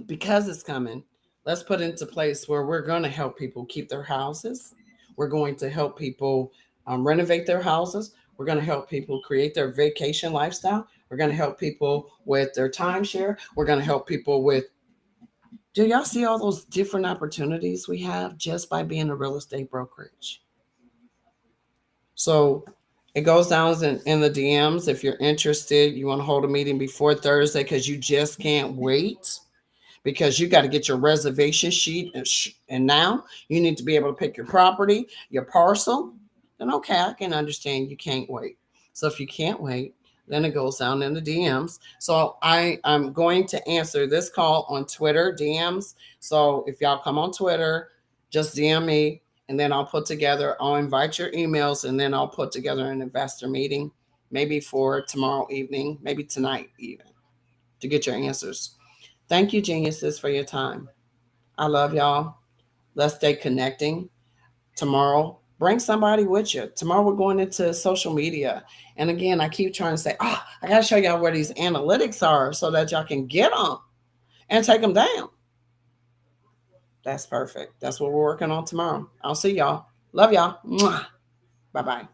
because it's coming, let's put into place where we're going to help people keep their houses. We're going to help people renovate their houses. We're going to help people create their vacation lifestyle. We're going to help people with their timeshare. We're going to help people with. Do y'all see all those different opportunities we have just by being a real estate brokerage? So it goes down in the DMs. If you're interested, you want to hold a meeting before Thursday because you just can't wait, because you got to get your reservation sheet, and now you need to be able to pick your property, your parcel. Then okay, I can understand you can't wait. So if you can't wait, then it goes down in the DMs. So I'm going to answer this call on Twitter DMs. So if y'all come on Twitter, just DM me, and then I'll invite your emails, and then I'll put together an investor meeting, maybe for tomorrow evening, maybe tonight even, to get your answers. Thank you, geniuses, for your time. I love y'all. Let's stay connecting. Tomorrow, bring somebody with you. Tomorrow, we're going into social media. And again, I keep trying to say, I got to show y'all where these analytics are so that y'all can get them and take them down. That's perfect. That's what we're working on tomorrow. I'll see y'all. Love y'all. Bye bye.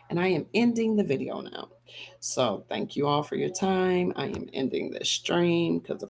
And I am ending the video now. So thank you all for your time. I am ending the stream because